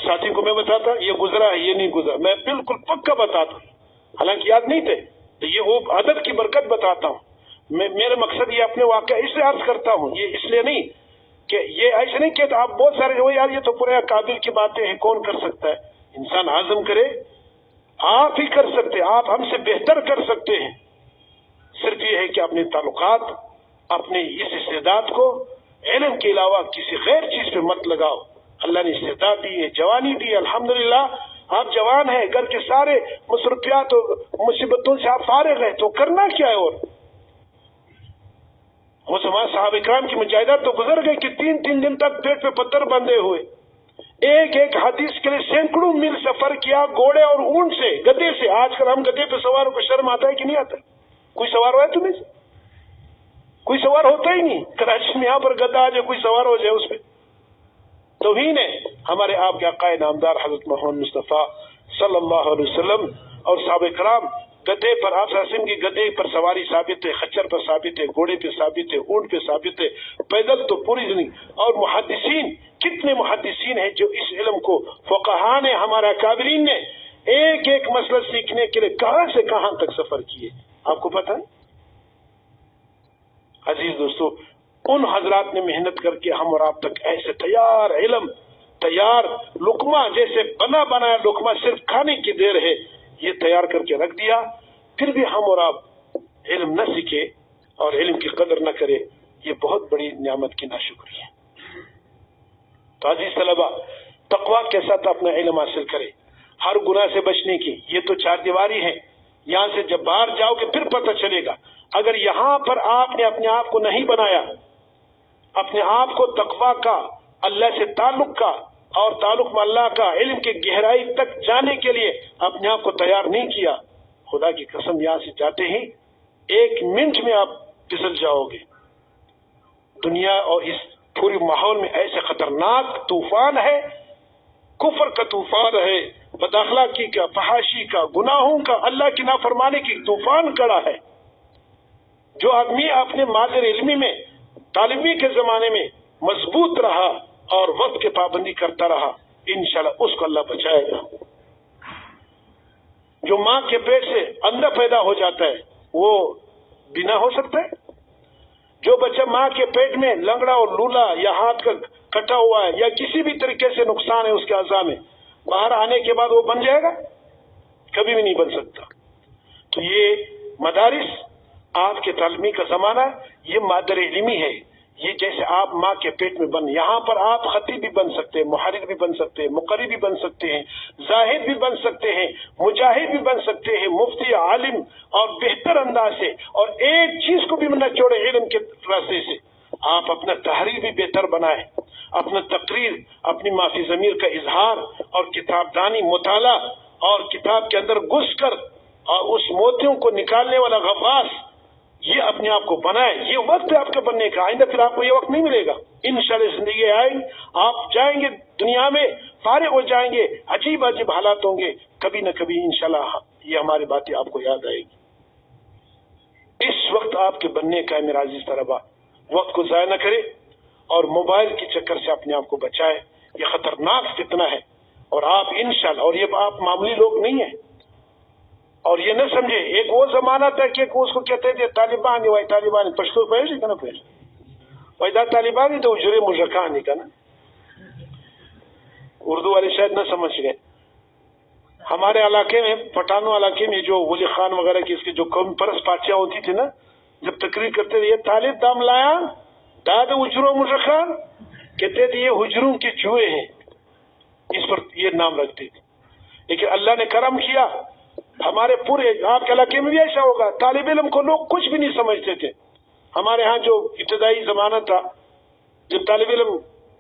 ساتھی کو میں بتاتا یہ گزرا ہے، یہ نہیں گزرا، میں بالکل پکا بتاتا ہوں، حالانکہ یاد نہیں تھے. تو یہ وہ عدد کی برکت بتاتا ہوں. میرا مقصد یہ اپنے واقعہ اس لیے عرض کرتا ہوں، یہ اس لیے نہیں کہ یہ ایسے نہیں کہ آپ بہت سارے ہو یار یہ تو پورے قابل کی باتیں ہیں، کون کر سکتا ہے. انسان عزم کرے، آپ ہی کر سکتے، آپ ہم سے بہتر کر سکتے ہیں. صرف یہ ہے کہ اپنے تعلقات، اپنے اس استعداد کو علم کے علاوہ کسی غیر چیز پہ مت لگاؤ. اللہ نے استعداد دی ہے، جوانی دی ہے، الحمدللہ آپ جوان ہیں، گھر کے سارے مصروفیات اور مصیبتوں سے آپ فارغ ہیں، تو کرنا کیا ہے. اور وہ صحابہ کرام کی مجاہدات تو گزر گئے کہ 3 دن تک پیٹ پہ پتھر بندھے ہوئے، ایک حدیث کے لیے سینکڑوں میل سفر کیا گھوڑے اور اونٹ سے، گدھے سے. آج کل ہم گدھے پہ سواروں کو شرم آتا ہے کہ نہیں آتا؟ کوئی سوار ہوا ہے تمہیں سے؟ کوئی سوار ہوتا ہی نہیں. کراچی میں یہاں پر گدھا آ جائے، کوئی سوار ہو جائے اس پہ. توہین ہے ہمارے آپ کے آقائے نامدار حضرت محمد مصطفیٰ صلی اللہ علیہ وسلم اور صحابہ کرام گدھے پر، آپ وسلم کی گدھے پر سواری ثابت ہے، خچر پر ثابت ہے، گھوڑے پہ ثابت ہے، اونٹ پہ ثابت ہے، پیدل تو پوری زندگی. اور محدثین، کتنے محدثین ہیں جو اس علم کو، فقہاء نے، ہمارے اکابرین نے ایک مسئلہ سیکھنے کے لیے کہاں سے کہاں تک سفر کیے، آپ کو پتہ ہے. عزیز دوستو، ان حضرات نے محنت کر کے ہم اور آپ تک ایسے تیار علم، تیار لقمہ، جیسے بنا بنایا لقمہ صرف کھانے کی دیر ہے، یہ تیار کر کے رکھ دیا. پھر بھی ہم اور آپ علم نہ سیکھے اور علم کی قدر نہ کرے، یہ بہت بڑی نعمت کی ناشکری ہے. تو عزیز طلبہ، تقویٰ کے ساتھ اپنا علم حاصل کرے، ہر گناہ سے بچنے کی. یہ تو 4 دیواری ہے، یہاں سے جب باہر جاؤ گے پھر پتہ چلے گا. اگر یہاں پر آپ نے اپنے آپ کو نہیں بنایا، اپنے آپ کو تقویٰ کا، اللہ سے تعلق کا اور تعلق میں اللہ کا، علم کے گہرائی تک جانے کے لیے اپنے آپ کو تیار نہیں کیا، خدا کی قسم یہاں سے جاتے ہی 1 منٹ میں آپ پھسل جاؤ گے. دنیا اور اس پوری ماحول میں ایسے خطرناک طوفان ہے، کفر کا طوفان ہے، بد اخلاقی کا، فحاشی کا، گناہوں کا، اللہ کی نافرمانی کی طوفان کڑا ہے. جو آدمی اپنے مادر علمی میں، طالبی کے زمانے میں مضبوط رہا اور وقت کی پابندی کرتا رہا، انشاءاللہ اس کو اللہ بچائے گا. جو ماں کے پیٹ سے اندھا پیدا ہو جاتا ہے وہ بنا ہو سکتا ہے؟ جو بچہ ماں کے پیٹ میں لنگڑا اور لولا یا ہاتھ کا کٹا ہوا ہے یا کسی بھی طریقے سے نقصان ہے اس کے اعضاء میں، باہر آنے کے بعد وہ بن جائے گا؟ کبھی بھی نہیں بن سکتا. تو یہ مدارس، آپ کے تعلیمی کا زمانہ، یہ مادر علمی ہے. یہ جیسے آپ ماں کے پیٹ میں بن، یہاں پر آپ خطیب بھی بن سکتے ہیں، محرر بھی بن سکتے ہیں، مقری بھی بن سکتے ہیں، زاہد بھی بن سکتے ہیں، مجاہد بھی بن سکتے ہیں، مفتی، عالم اور بہتر انداز سے. اور ایک چیز کو بھی نہ چھوڑے علم کے راستے سے. آپ اپنا تحریر بھی بہتر بنائیں، اپنا تقریر، اپنی معافی ضمیر کا اظہار اور کتاب دانی، مطالعہ اور کتاب کے اندر گھس کر اور اس موتیوں کو نکالنے والا غواص، یہ اپنے آپ کو بنائیں. یہ وقت ہے آپ کے بننے کا، آئندہ پھر آپ کو یہ وقت نہیں ملے گا. انشاءاللہ زندگی آئیں، آپ جائیں گے دنیا میں فارغ ہو جائیں گے، عجیب عجیب حالات ہوں گے، کبھی نہ کبھی انشاءاللہ یہ ہماری باتیں آپ کو یاد آئے گی۔ اس وقت آپ کے بننے کا ہے میرا عزیز طلبا، وقت کو ضائع نہ کرے اور موبائل کے چکر سے اپنے آپ کو بچائے، یہ خطرناک فتنہ ہے۔ اور آپ انشاءاللہ، اور یہ آپ معمولی لوگ نہیں ہیں، اور یہ نہ سمجھے ایک وہ زمانہ تھا کہ اس کو کہتے تھے طالبان، وہی طالبان پشتو پہنچے کہ نہ پہنچے، وہی دا طالبان تو اجرے مجرکان کا نا، اردو والے شاید نہ سمجھ گئے۔ ہمارے علاقے میں، پٹھانوں علاقے میں، جو ولی خان وغیرہ کی اس کے جو قوم پرست پارٹیاں ہوتی تھی نا، جب تقریر کرتے تھے یہ طالب دام لایا داد اجرو مجرکان، کہتے تھے یہ حجروں کے چوہے ہیں، اس پر یہ نام رکھتے تھے۔ لیکن اللہ نے کرم کیا، ہمارے پورے آپ کے علاقے میں بھی ایسا ہوگا، طالب علم کو لوگ کچھ بھی نہیں سمجھتے تھے۔ ہمارے ہاں جو ابتدائی زمانہ تھا، جب طالب علم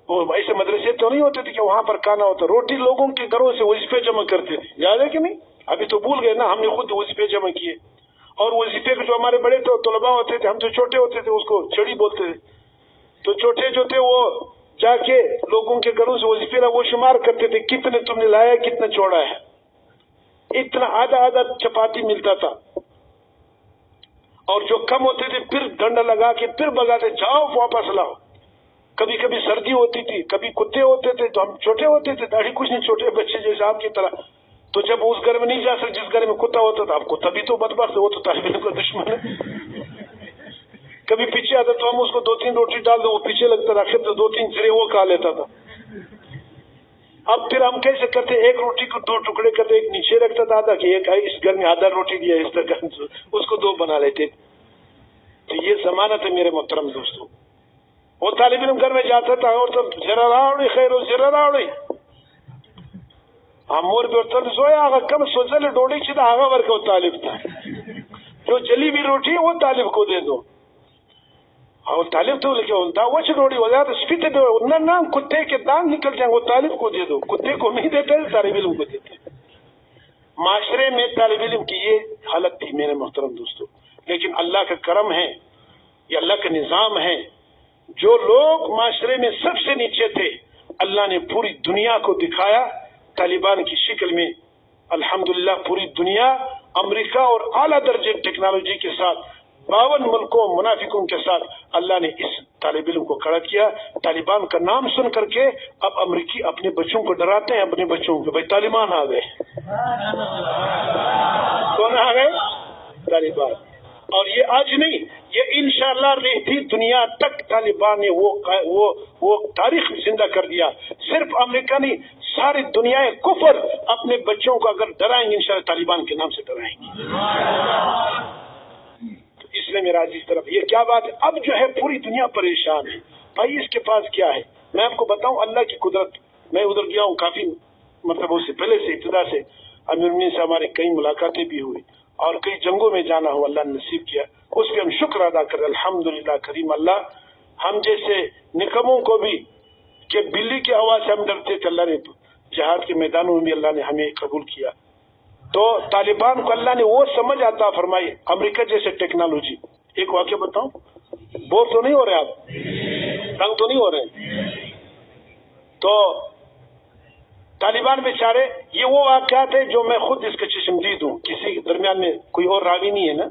ایسے مدرسے تو نہیں ہوتے تھے کہ وہاں پر کھانا ہوتا، روٹی لوگوں کے گھروں سے وظیفے جمع کرتے تھے، یاد ہے کہ نہیں؟ ابھی تو بھول گئے نا، ہم نے خود وظیفے جمع کیے، اور وظیفے کے جو ہمارے بڑے تو طلباء ہوتے تھے، ہم تو چھوٹے ہوتے تھے، اس کو چڑی بولتے تھے، تو چھوٹے جو تھے وہ جا کے لوگوں کے گھروں سے وظیفے وہ شمار کرتے تھے، کتنے تم نے لایا، کتنا چھوڑا ہے، اتنا آدھا آدھا چپاتی ملتا تھا، اور جو کم ہوتے تھے پھر ڈنڈا لگا کے پھر بگاتے، جاؤ واپس لاؤ۔ کبھی کبھی سردی ہوتی تھی، کبھی کتے ہوتے تھے، تو ہم چھوٹے ہوتے تھے، داڑھی کچھ نہیں، چھوٹے بچے جیسے آپ کی طرح، تو جب اس گھر میں نہیں جا سکتے جس گھر میں کتا ہوتا تھا، اب کتا بھی تو بدبخت ہے، وہ تو طالب علم کا دشمن ہے، کبھی پیچھے آتا تو ہم اس کو 2-3 روٹی ڈال دو، وہ پیچھے لگتا تھا، پھر تو 2-3 چرے وہ کھا لیتا تھا۔ اب پھر ہم کیسے کرتے، ایک روٹی کو 2 ٹکڑے کرتے، ایک نیچے رکھتا تھا آدھا، کہ ایک اس گھر میں آدھا روٹی دیا، اس طرح اس کو 2 بنا لیتے۔ تو یہ زمانہ تھا میرے محترم دوستوں، وہ طالب علم گھر میں جاتا تھا اور تو ذرا راوڑی خیر ذرا راوڑی امور برتن سویا آگا کم سوچل ڈوڑی چھتا آگا ورکو طالب تھا، جو جلی بھی روٹی وہ طالب کو دے دو، اور طالب تو لکھے ہوتا وہ ڈوڑی ہو جاتا سپیتے دو نہ کتے کے دان نکل جائیں، وہ طالب کو دے دو، کتے کو نہیں دیتے، طالب علم کو دیتے۔ معاشرے میں طالب علم کی یہ حالت تھی میرے محترم دوستو، لیکن اللہ کا کرم ہے، یہ اللہ کا نظام ہے، جو لوگ معاشرے میں سب سے نیچے تھے اللہ نے پوری دنیا کو دکھایا طالبان کی شکل میں۔ الحمدللہ پوری دنیا امریکہ اور اعلیٰ درجے ٹیکنالوجی کے ساتھ 52 ملکوں منافقوں کے ساتھ اللہ نے اس طالب علم کو کھڑا کیا۔ طالبان کا نام سن کر کے اب امریکی اپنے بچوں کو ڈراتے ہیں، اپنے بچوں کو، بھائی طالبان آ گئے۔ کون آ گئے؟ طالبان۔ اور یہ آج نہیں، یہ انشاءاللہ رہتی دنیا تک طالبان نے وہ تاریخ زندہ کر دیا۔ صرف امریکہ نہیں، ساری دنیا کفر اپنے بچوں کو اگر ڈرائیں گے انشاءاللہ طالبان کے نام سے ڈرائیں گے۔ تو اس لیے میرا عزیز طرف یہ کیا بات ہے، اب جو ہے پوری دنیا پریشان ہے، بھائی اس کے پاس کیا ہے؟ میں آپ کو بتاؤں اللہ کی قدرت، میں ادھر گیا ہوں کافی، مطلب اس سے پہلے سے ابتدا سے امیر المومنین سے ہماری کئی ملاقاتیں بھی ہوئی، اور کئی جنگوں میں جانا ہو اللہ نے نصیب کیا، اس پہ ہم شکر ادا کریں الحمدللہ کریم اللہ۔ ہم جیسے نکموں کو بھی کہ بلی کی آواز سے ہم ڈرتے تھے، اللہ نے جہاد کے میدانوں میں بھی اللہ نے ہمیں قبول کیا۔ تو طالبان کو اللہ نے وہ سمجھ عطا فرمائی، امریکہ جیسے ٹیکنالوجی۔ ایک واقعہ بتاؤں، بور تو نہیں ہو رہے آپ، تنگ تو نہیں ہو رہے؟ تو طالبان بیچارے، یہ وہ واقعات ہے جو میں خود اس کا چشمدید ہوں، کسی کے درمیان میں کوئی اور راوی نہیں ہے نا،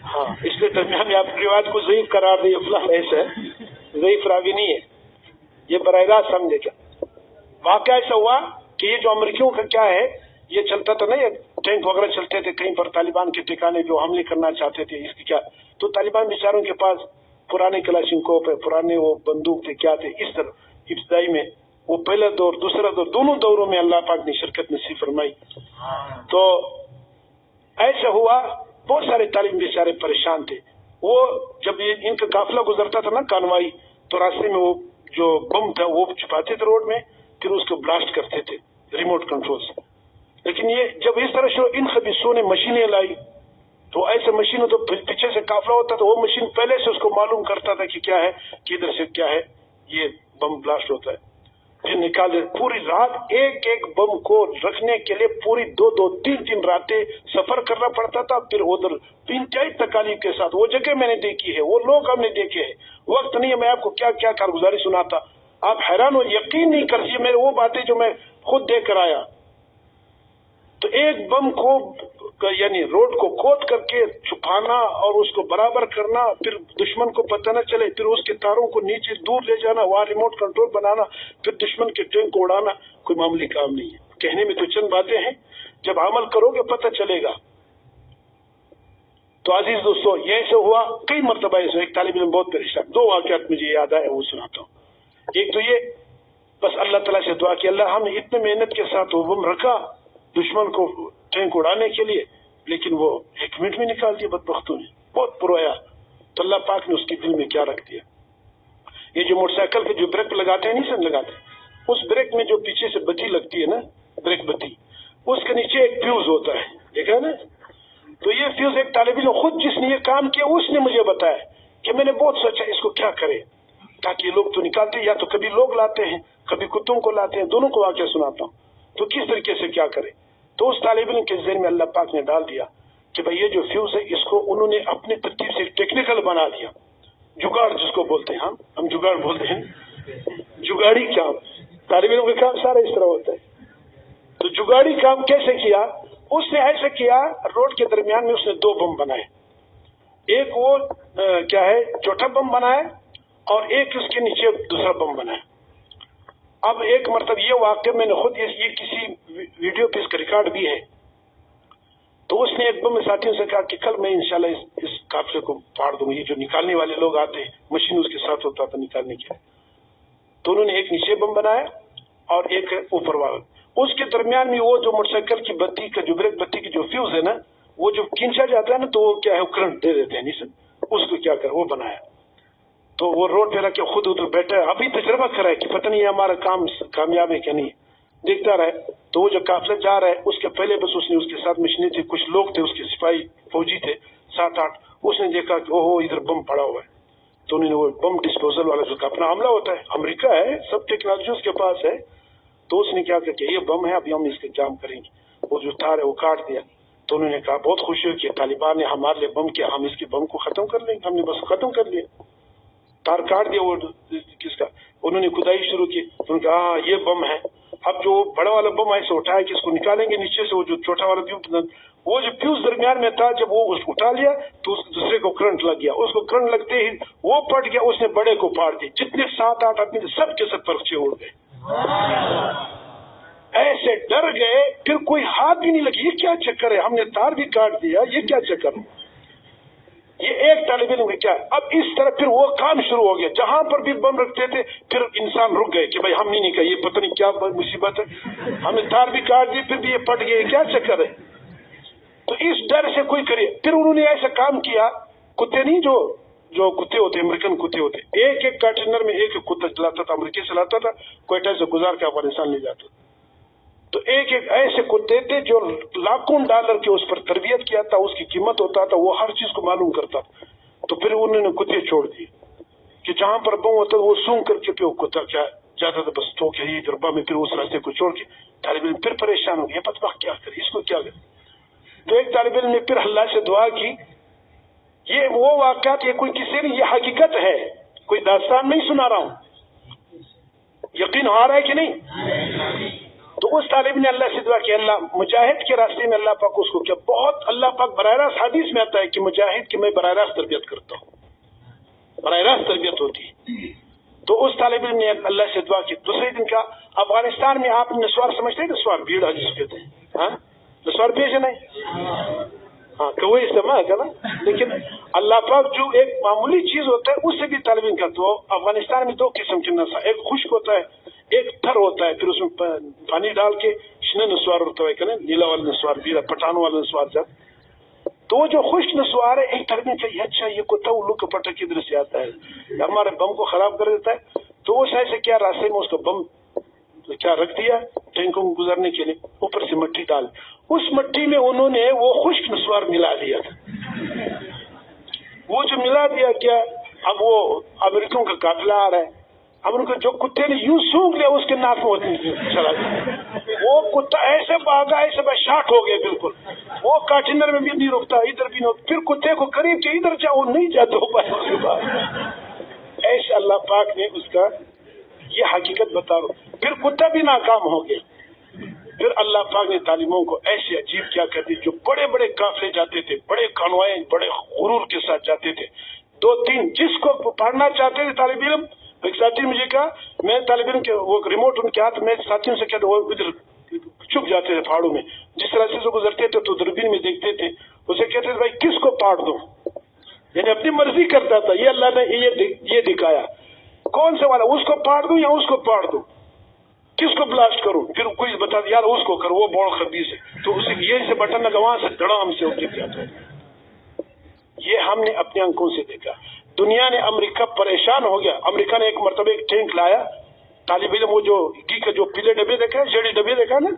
ہاں اس لیے درمیان میں آپ روایت کو ضعیف قرار دیں، فلاں ایسا ہے، ضعیف راوی نہیں ہے، یہ براہ راست سمجھے۔ کیا واقعہ ایسا ہوا کہ یہ جو امریکیوں کا کیا ہے، یہ چلتا تھا نا، یہ ٹینک وغیرہ چلتے تھے کہیں پر طالبان کے ٹھکانے جو حملے کرنا چاہتے تھے، اس کی کیا، تو طالبان بیچاروں کے پاس پرانے کلاشنکوف ہے، پرانے وہ بندوق تھے، کیا تھے، اس طرح ابتدائی میں وہ پہلا دور دوسرا دور دونوں دوروں میں اللہ پاک نے شرکت نصیب فرمائی۔ تو ایسا ہوا، بہت سارے طالب بیچارے پریشان تھے، وہ جب ان کا قافلہ گزرتا تھا نا کانوائی، تو راستے میں وہ جو بم تھا وہ چھپاتے تھے روڈ میں، پھر اس کو بلاسٹ کرتے تھے ریموٹ کنٹرول سے۔ لیکن یہ جب اس طرح سے ان خبیثوں نے مشینیں لائی، تو ایسے مشینوں تو پیچھے سے قافلہ ہوتا تھا، وہ مشین پہلے سے اس کو معلوم کرتا تھا کہ کیا ہے، کہ ادھر سے کیا ہے، یہ بم بلاسٹ ہوتا ہے، پھر نکالے۔ پوری رات ایک ایک بم کو رکھنے کے لیے پوری 2-2 3-3 راتیں سفر کرنا پڑتا تھا، پھر ادھر انتہائی تکالیف کے ساتھ۔ وہ جگہ میں نے دیکھی ہے، وہ لوگ ہم نے دیکھے ہیں، وقت نہیں ہے میں آپ کو کیا کیا کارگزاری سناتا، آپ حیران ہو، یقین نہیں کر سکتے میرے وہ باتیں جو میں خود دیکھ کر آیا. تو ایک بم کو یعنی روڈ کو کھود کر کے چھپانا اور اس کو برابر کرنا، پھر دشمن کو پتہ نہ چلے، پھر اس کے تاروں کو نیچے دور لے جانا، وہاں ریموٹ کنٹرول بنانا، پھر دشمن کے ٹینک کو اڑانا، کوئی معمولی کام نہیں ہے. کہنے میں تو چند باتیں ہیں، جب عمل کرو گے پتہ چلے گا. تو عزیز دوستو، یہ ایسے ہوا کئی مرتبہ. ایسے ایک طالب علم بہت پریشان، دو واقعات مجھے یاد آئے وہ سناتا ہوں. ایک تو یہ، بس اللہ تعالیٰ سے دعا کہ اللہ ہم نے اتنے محنت کے ساتھ وہ بم رکھا دشمن کو ٹینک اڑانے کے لیے، لیکن وہ 1 منٹ میں نکال دیا بدبختوں نے، بہت پرویا. تو اللہ پاک نے اس کے دل میں کیا رکھ دیا. یہ جو موٹر سائیکل پہ جو بریک لگاتے ہیں نہیں سب لگاتے، اس بریک میں جو پیچھے سے بتی لگتی ہے نا، بریک بتی، اس کے نیچے ایک فیوز ہوتا ہے، دیکھا نا. تو یہ فیوز ایک طالب علم خود جس نے یہ کام کیا اس نے مجھے بتایا کہ میں نے بہت سوچا اس کو کیا کرے، تاکہ لوگ تو نکالتے یا تو کبھی لوگ لاتے ہیں کبھی کتوں کو لاتے ہیں، دونوں کو واقعہ سناتا ہوں. تو کس طریقے سے کیا کرے. تو اس طالب علم کے ذہن میں اللہ پاک نے ڈال دیا کہ بھئی یہ جو فیوز ہے اس کو انہوں نے اپنے ترتیب سے ٹیکنیکل بنا دیا، جگاڑ جس کو بولتے ہیں، ہم جگاڑ بولتے ہیں، جگاڑی کام. طالب علم کا کام سارا اس طرح ہوتا ہے. تو جگاڑی کام کیسے کیا؟ اس نے ایسے کیا، روڈ کے درمیان میں اس نے 2 بم بنائے. ایک وہ کیا ہے چھوٹا بم بنایا اور ایک اس کے نیچے دوسرا بم بنایا. اب ایک مرتبہ یہ واقعہ میں نے خود یہ کسی ویڈیو پہ اس کا ریکارڈ بھی ہے. تو اس نے ایک بم ساتھیوں سے کہا کہ کل میں انشاءاللہ اس قافلے کو پھاڑ دوں گا. یہ جو نکالنے والے لوگ آتے ہیں، مشین اس کے ساتھ ہوتا تھا نکالنے کے. تو انہوں نے ایک نیچے بم بنایا اور ایک اوپر والا. اس کے درمیان میں وہ جو موٹر سائیکل کی بتی کا جو بریک بتی کی جو فیوز ہے نا، وہ جو کھینچا جاتا ہے نا تو وہ کیا ہے کرنٹ دے دیتے ہیں نہیں سر، اس کو کیا کر وہ بنایا. تو وہ روڈ پہ رکھ کے خود ادھر بیٹھا ہے، ابھی تجربہ کرا ہے کہ پتہ نہیں ہمارا کام کامیاب ہے کہ نہیں، دیکھتا رہے. تو وہ جو قافلہ جا رہا ہے اس کے پہلے بس اس نے اس کے ساتھ مشینیں تھی، کچھ لوگ تھے اس کے سپاہی فوجی تھے 7-8. اس نے دیکھا کہ اوہو ادھر بم پڑا ہوا ہے. تو انہوں نے وہ بم ڈسپوزل والا جو اپنا عملہ ہوتا ہے، امریکہ ہے، سب ٹیکنالوجی اس کے پاس ہے. تو اس نے کیا کہ یہ بم ہے، ابھی ہم اس کے جام کریں گے. وہ جو تار ہے وہ کاٹ دیا. تو انہوں نے کہا بہت خوشی ہوئی کہ طالبان نے ہمارے لیے بم کیا، ہم اس کے بم کو ختم کر لیں گے. ہم نے بس ختم کر لیا، تار کاٹ دیا. وہ کس کا، انہوں نے کھدائی شروع کی. انہوں نے کہا ہاں یہ بم ہے. اب جو بڑا والا بم ایسے اٹھایا کہ اس کو نکالیں گے نیچے سے، وہ جو چھوٹا والا وہ جو فیوز درمیان میں تھا، جب وہ اس کو اٹھا لیا تو اس دوسرے کو کرنٹ لگ گیا. اس کو کرنٹ لگتے ہی وہ پھٹ گیا، اس نے بڑے کو پھاڑ دی. جتنے 7-8 آدمی تھے سب کے سب پرچے اڑ گئے. ایسے ڈر گئے، پھر کوئی ہاتھ بھی نہیں لگی. یہ کیا چکر ہے، ہم نے تار بھی کاٹ دیا، یہ کیا چکر ہے. یہ ایک طالب علم کیا. اب اس طرح پھر وہ کام شروع ہو گیا. جہاں پر بھی بم رکھتے تھے پھر انسان رک گئے کہ بھائی ہم نہیں کہا، یہ پتہ نہیں کیا مصیبت ہے، ہم نے تار بھی کاٹ دی پھر بھی یہ پٹ گئے، کیا چکر ہے. تو اس ڈر سے کوئی کرے. پھر انہوں نے ایسا کام کیا، کتے نہیں جو کتے ہوتے امریکن کتے ہوتے، ایک ایک کنٹینر میں ایک ایک کتا چلاتا تھا، امریکہ سے لاتا تھا، کوئٹہ سے گزار کے افغانستان لے جاتا. تو ایک ایک ایسے کتے تھے جو لاکھوں ڈالر کے اس پر تربیت کیا تھا، اس کی قیمت ہوتا تھا، وہ ہر چیز کو معلوم کرتا تھا. تو پھر انہوں نے کتے چھوڑ دیے کہ جہاں پر بم ہوتا وہ سونگ کر کے پھر کتا کیا جاتا تھا بس تو کہ یہ دربا میں. پھر اس راستے کو چھوڑ کے طالب علم پھر پریشان ہو گیا، بدبخت کیا کرے، اس کو کیا کرے. تو ایک طالب علم نے پھر اللہ سے دعا کی. یہ وہ واقعات، یہ کوئی کسی نے، یہ حقیقت ہے، کوئی داستان نہیں سنا رہا ہوں. یقین ہو رہا ہے کہ نہیں. تو اس طالب نے اللہ سے دعا کہ اللہ مجاہد کے راستے میں اللہ پاک اس کو کیا بہت، اللہ پاک براہ راست حدیث میں آتا ہے کہ مجاہد کی میں براہ راست تربیت کرتا ہوں، براہ راست تربیت ہوتی ہے. تو اس طالب علم نے اللہ سے دعا کی. دوسرے دن کا افغانستان میں آپ نسوار سمجھتے ہیں، نسوار بھیڑ جس کہتے ہیں، ہاں نسوار پیش نہیں، ہاں کہ وہ استعمال ہے نا. لیکن اللہ پاک جو ایک معمولی چیز ہوتا ہے اس سے بھی طالب علم کرتا. تو افغانستان میں 2 قسم کے نسوار، ایک خشک ہوتا ہے، ایک تھر ہوتا ہے، پھر اس میں پانی ڈال کے شنے نسوار ہوتا ہے کہ نیلا والا نسوار بھی، پٹھانوں والا نسوار جب. تو وہ جو خشک نسوار ہے، ایک طرح میں چاہیے اچھا یہ کتا الو کا پٹا کدھر سے آتا ہے، ہمارے بم کو خراب کر دیتا ہے. تو وہ ایسے کیا راستے میں اس کو بم کیا رکھ دیا ٹینکوں کو گزارنے کے لیے، اوپر سے مٹی ڈال. اس مٹی میں انہوں نے وہ خشک نسوار ملا دیا تھا. وہ جو ملا دیا کیا، اب وہ امریکوں کا قافلہ آ رہا ہے، اب ان کو جو کتے نے یوں سونگ لیا اس کے ناک میں چلا گیا. وہ کتا ایسے بھاگا، ایسے شاٹ ہو گیا بالکل. وہ کنٹینر میں بھی نہیں رکتا، ادھر بھی نہیں، پھر کتے کو قریب کہ ادھر جاؤ نہیں جاتے ہو پائے. ایسے اللہ پاک نے اس کا یہ حقیقت بتا رہا ہوں. پھر کتا بھی ناکام ہو گیا. پھر اللہ پاک نے طالبوں کو ایسے عجیب کیا کرتے جو بڑے بڑے قافلے جاتے تھے, بڑے کانوائیں بڑے غرور کے ساتھ جاتے تھے. 2-3 جس کو پڑھنا چاہتے تھے طالب علم, ایک ساتھی نے مجھے کہا, میں طالب علم کے وہ ریموٹ ان کے ہاتھ میں ساتھیوں سے کہتے وہ ادھر چھپ جاتے تھے پہاڑوں میں, جس طرح سے گزرتے تھے تو دوربین میں دیکھتے تھے, اسے کہتے تھے بھائی کس کو پاڑ دوں, یعنی اپنی مرضی کرتا تھا. یہ اللہ نے یہ دکھایا کون سے والا, اس کو پاڑ دوں یا اس کو پاڑ دوں, کس کو بلاسٹ کروں. پھر کوئی بتا دیا یار اس کو کرو, وہ بہت خبیث ہے, تو اسے یہ سے بٹن لگا, وہاں سے دڑام سے گر جاتا ہے. یہ ہم نے اپنے آنکھوں سے دیکھا. دنیا نے, امریکہ پریشان ہو گیا. امریکہ نے ایک مرتبہ ایک ٹینک لایا, طالب علم وہ جو گھی کا جو پیلے ڈبے دیکھا ہے, جڑی ڈبے دیکھا نا,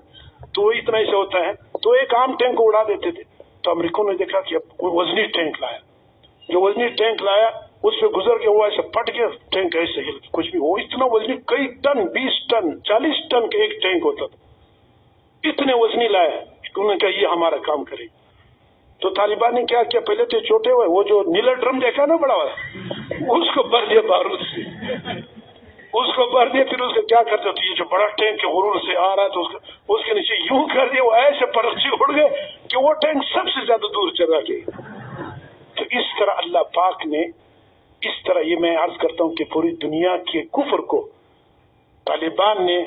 تو وہ اتنا ایسا ہوتا ہے, تو ایک عام ٹینک کو اڑا دیتے تھے. تو امریکوں نے دیکھا کہ وزنی ٹینک لایا. جو وزنی ٹینک لایا اس پہ گزر کے وہ ایسے پٹ گیا, ٹینک ایسے ہل, کچھ بھی, وہ اتنا وزنی, کئی ٹن, 20 ٹن 40 ٹن کا ایک ٹینک ہوتا تھا. اتنے وزنی لایا, انہوں نے کہا یہ ہمارا کام کرے. تو طالبان نے کیا کیا, پہلے تو چھوٹے ہوئے وہ جو نیلا ڈرم دیکھا نا بڑا والا, اس کو بھر دیا بارود سے, اس کو بھر دیا. پھر اس کو کیا کرتے تھے, یہ جو بڑا ٹینک کے غرور سے آ رہا تھا اس کے نیچے یوں کر دیا, وہ ایسے پرچے اڑ گئے کہ وہ ٹینک سب سے زیادہ دور چلا گیا. تو اس طرح اللہ پاک نے, اس طرح یہ میں عرض کرتا ہوں کہ پوری دنیا کے کفر کو طالبان نے,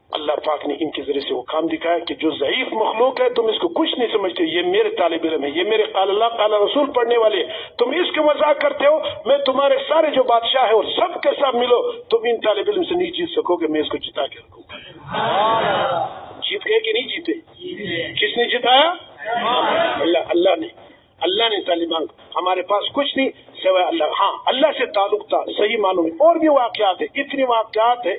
اللہ پاک نے ان کے ذریعے سے وہ کام دکھایا کہ جو ضعیف مخلوق ہے تم اس کو کچھ نہیں سمجھتے, یہ میرے طالب علم ہے, یہ میرے قال اللہ قال رسول پڑھنے والے, تم اس کے مذاق کرتے ہو. میں تمہارے سارے جو بادشاہ ہے اور سب کے ساتھ ملو, تم ان طالب علم سے نہیں جیت سکو گے, میں اس کو جتا کے رکھوں گا. جیت گئے کہ نہیں جیتے؟ کس نے جتایا؟ اللہ نے. اللہ نے طالبان کو, ہمارے پاس کچھ نہیں سوائے اللہ. ہاں اللہ سے تعلق تھا صحیح معنوں میں. اور بھی واقعات ہیں, اتنی واقعات ہیں,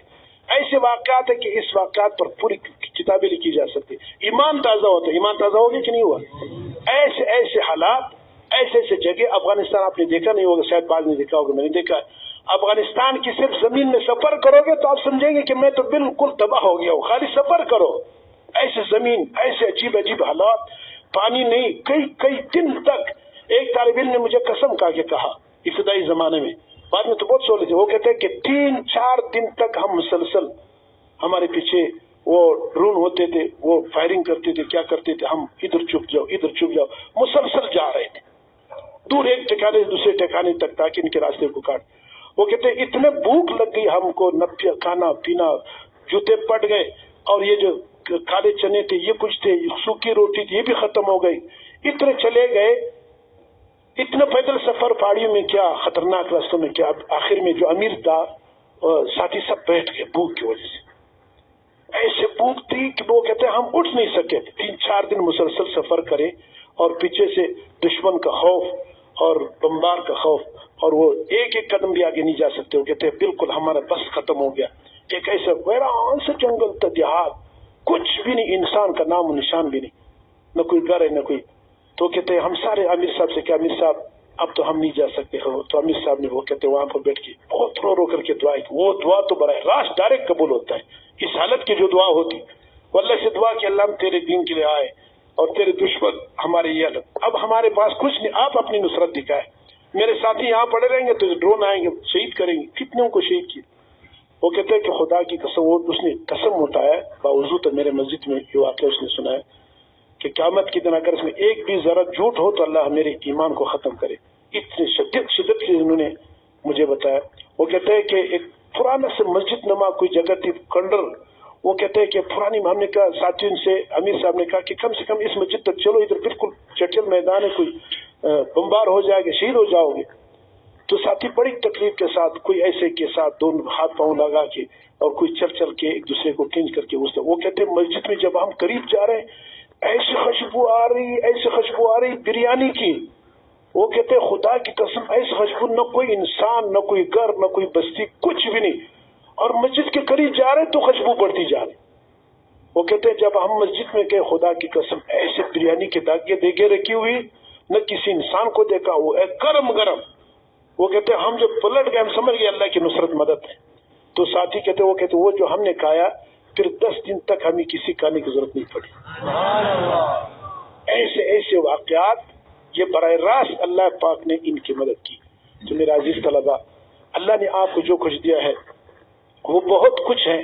ایسے واقعات ہے کہ اس واقعات پر پوری کتابیں لکھی جا سکتی. ایمان تازہ ہوتا ہے, ایمان تازہ ہوگی کہ نہیں ہوا؟ ایسے ایسے حالات, ایسے ایسے جگہ. افغانستان آپ نے دیکھا نہیں ہوگا, شاید بعض نے دیکھا ہوگا, میں نے دیکھا. افغانستان کی صرف زمین میں سفر کرو گے تو آپ سمجھیں گے کہ میں تو بالکل تباہ ہو گیا ہوں. خالی سفر کرو, ایسے زمین, ایسے عجیب عجیب حالات, پانی نہیں, کئی دن تک. ایک طالب علم نے مجھے قسم کھا کے کہا ابتدائی زمانے میں, بعد میں تو بہت سولے تھے, وہ کہتے ہیں کہ 3-4 دن تک ہم مسلسل, ہمارے پیچھے وہ ڈرون ہوتے تھے, وہ فائرنگ کرتے تھے, کیا کرتے تھے, ہم ادھر چھپ جاؤ ادھر چھپ جاؤ, مسلسل جا رہے تھے دور ایک ٹھکانے سے دوسرے ٹھکانے تک تاکہ ان کے راستے کو کاٹ. وہ کہتے ہیں اتنے بھوک لگ گئی ہم کو, نہ کھانا پینا, جوتے پٹ گئے, اور یہ جو کالے چنے تھے یہ کچھ تھے, سوکھی روٹی تھی یہ بھی ختم ہو گئی. اتنے چلے گئے, اتنا پیدل سفر پہاڑیوں میں, کیا خطرناک راستوں میں, کیا آخر میں جو امیر تھا ساتھی سب بیٹھ گئے بھوک کی وجہ سے. ایسے بھوک تھی کہ وہ کہتے ہیں ہم اٹھ نہیں سکے. 3-4 دن مسلسل سفر کرے, اور پیچھے سے دشمن کا خوف اور بمبار کا خوف, اور وہ ایک ایک قدم بھی آگے نہیں جا سکتے. وہ کہتے ہیں بالکل ہمارا بس ختم ہو گیا. ایک ایسا ویران سے جنگل تھا, دیہات, کچھ بھی نہیں, انسان کا نام و نشان بھی نہیں, نہ کوئی گھر ہے نہ کوئی. تو کہتے ہیں ہم سارے امیر صاحب سے کہ امیر صاحب اب تو ہم نہیں جا سکتے. تو امیر صاحب نے, وہ کہتے ہیں وہاں پر بیٹھ کے بہت رو کر کے دعا کی. وہ دعا تو براہ راست ڈائریکٹ قبول ہوتا ہے. اس حالت کی جو دعا ہوتی, وہ اللہ سے دعا کہ اللہ ہم تیرے دین کے لیے آئے اور تیرے دشمن ہمارے یہ حالت, اب ہمارے پاس کچھ نہیں, آپ اپنی نصرت دکھائے. میرے ساتھی یہاں پڑے رہیں گے تو ڈرون آئیں گے, شہید کریں گے. کتنے کو شہید کیے. وہ کہتے ہیں کہ خدا کی قسم, وہ اس نے قسم اٹھایا باوضو, تو میرے مسجد میں یہ واقعہ اس نے سنایا کہ قیامت کی دن اگر اس میں ایک بھی ذرا جھوٹ ہو تو اللہ میرے ایمان کو ختم کرے. اتنے شدت سے انہوں نے مجھے بتایا. وہ کہتے ہیں کہ ایک پرانا سے مسجد نما کوئی جگہ تھی کنڈر. وہ کہتے ہیں کہ پرانی, ہم نے کہا ساتھیوں سے, امیر صاحب نے کہا کہ کم سے کم اس مسجد تک چلو, ادھر بالکل چٹل میدان ہے, کوئی بمبار ہو جائے گا, شہید ہو جاؤ گے. تو ساتھی بڑی تکلیف کے ساتھ, کوئی ایسے کے ساتھ دونوں ہاتھ پاؤں لگا کے, اور کوئی چل کے ایک دوسرے کو کھینچ کر کے. وہ کہتے ہیں مسجد میں جب ہم قریب جا رہے ہیں, ایسی خوشبو آ رہی بریانی کی. وہ کہتے ہیں خدا کی قسم ایسی خوشبو, نہ کوئی انسان, نہ کوئی گھر, نہ کوئی بستی, کچھ بھی نہیں, اور مسجد کے قریب جا رہے تو خوشبو بڑھتی جا رہی. وہ کہتے ہیں جب ہم مسجد میں گئے, خدا کی قسم ایسے بریانی کے دیگے رکھی ہوئی, نہ کسی انسان کو دیکھا, وہ گرم. وہ کہتے ہیں ہم جب پلٹ گئے, ہم سمجھ گئے اللہ کی نصرت مدد ہے. تو ساتھی کہتے ہیں, وہ کہتے وہ جو ہم نے کھایا پھر 10 دن تک ہمیں کسی کھانے کی ضرورت نہیں پڑی. ایسے واقعات, یہ براہ راست اللہ پاک نے ان کی مدد کی. تو میرے عزیز طلبہ, اللہ نے آپ کو جو کچھ دیا ہے وہ بہت کچھ ہے.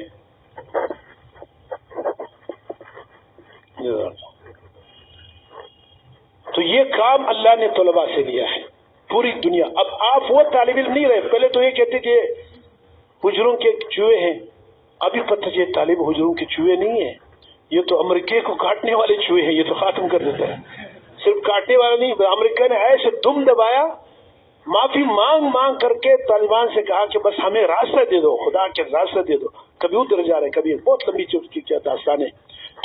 تو یہ کام اللہ نے طلباء سے لیا ہے پوری دنیا. اب آپ وہ طالب علم نہیں رہے. پہلے تو یہ کہتے تھے حجروں کے چوہے ہیں، ابھی پتہ چلے طالب حجروں کے چوہے نہیں ہیں، یہ تو امریکہ کو کاٹنے والے چوہے ہیں. یہ تو ختم کر دیتا ہے. صرف کاٹنے والا نہیں، امریکہ نے ایسے دم دبایا، معافی مانگ مانگ کر کے طالبان سے کہا کہ بس ہمیں راستہ دے دو، خدا کے راستہ دے دو. کبھی ادھر جا رہے، کبھی بہت لمبی چوٹ کی کیا داستان ہے.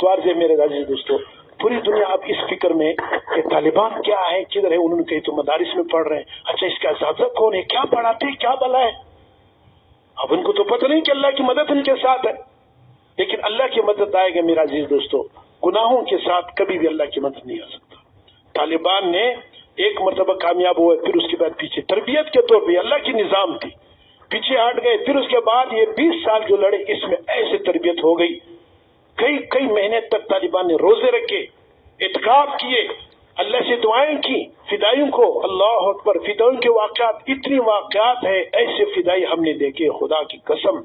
تو عرض ہے میرے عزیز دوستو، پوری دنیا اب اس فکر میں کہ طالبان کیا ہے، کدھر ہے. انہوں نے کہی تو مدارس میں پڑھ رہے ہیں. اچھا اس کا اساتذہ کون ہے، کیا پڑھاتے ہیں، کیا بلا ہے. اب ان کو تو پتہ نہیں کہ اللہ کی مدد ان کے ساتھ ہے. لیکن اللہ کی مدد آئے گا میرا عزیز دوستو. گناہوں کے ساتھ کبھی بھی اللہ کی مدد نہیں آ سکتا. طالبان نے ایک مرتبہ کامیاب ہوئے، پھر اس کے بعد پیچھے تربیت کے طور پہ اللہ کی نظام تھی، پیچھے ہٹ گئے. پھر اس کے بعد یہ 20 سال جو لڑے، اس میں ایسے تربیت ہو گئی. کئی مہینے تک طالبان نے روزے رکھے، اعتکاف کیے، اللہ سے دعائیں کی. فدائیوں کو، اللہ اکبر، فدائیوں کے واقعات، اتنی واقعات ہیں. ایسے فدائی ہم نے دیکھے، خدا کی قسم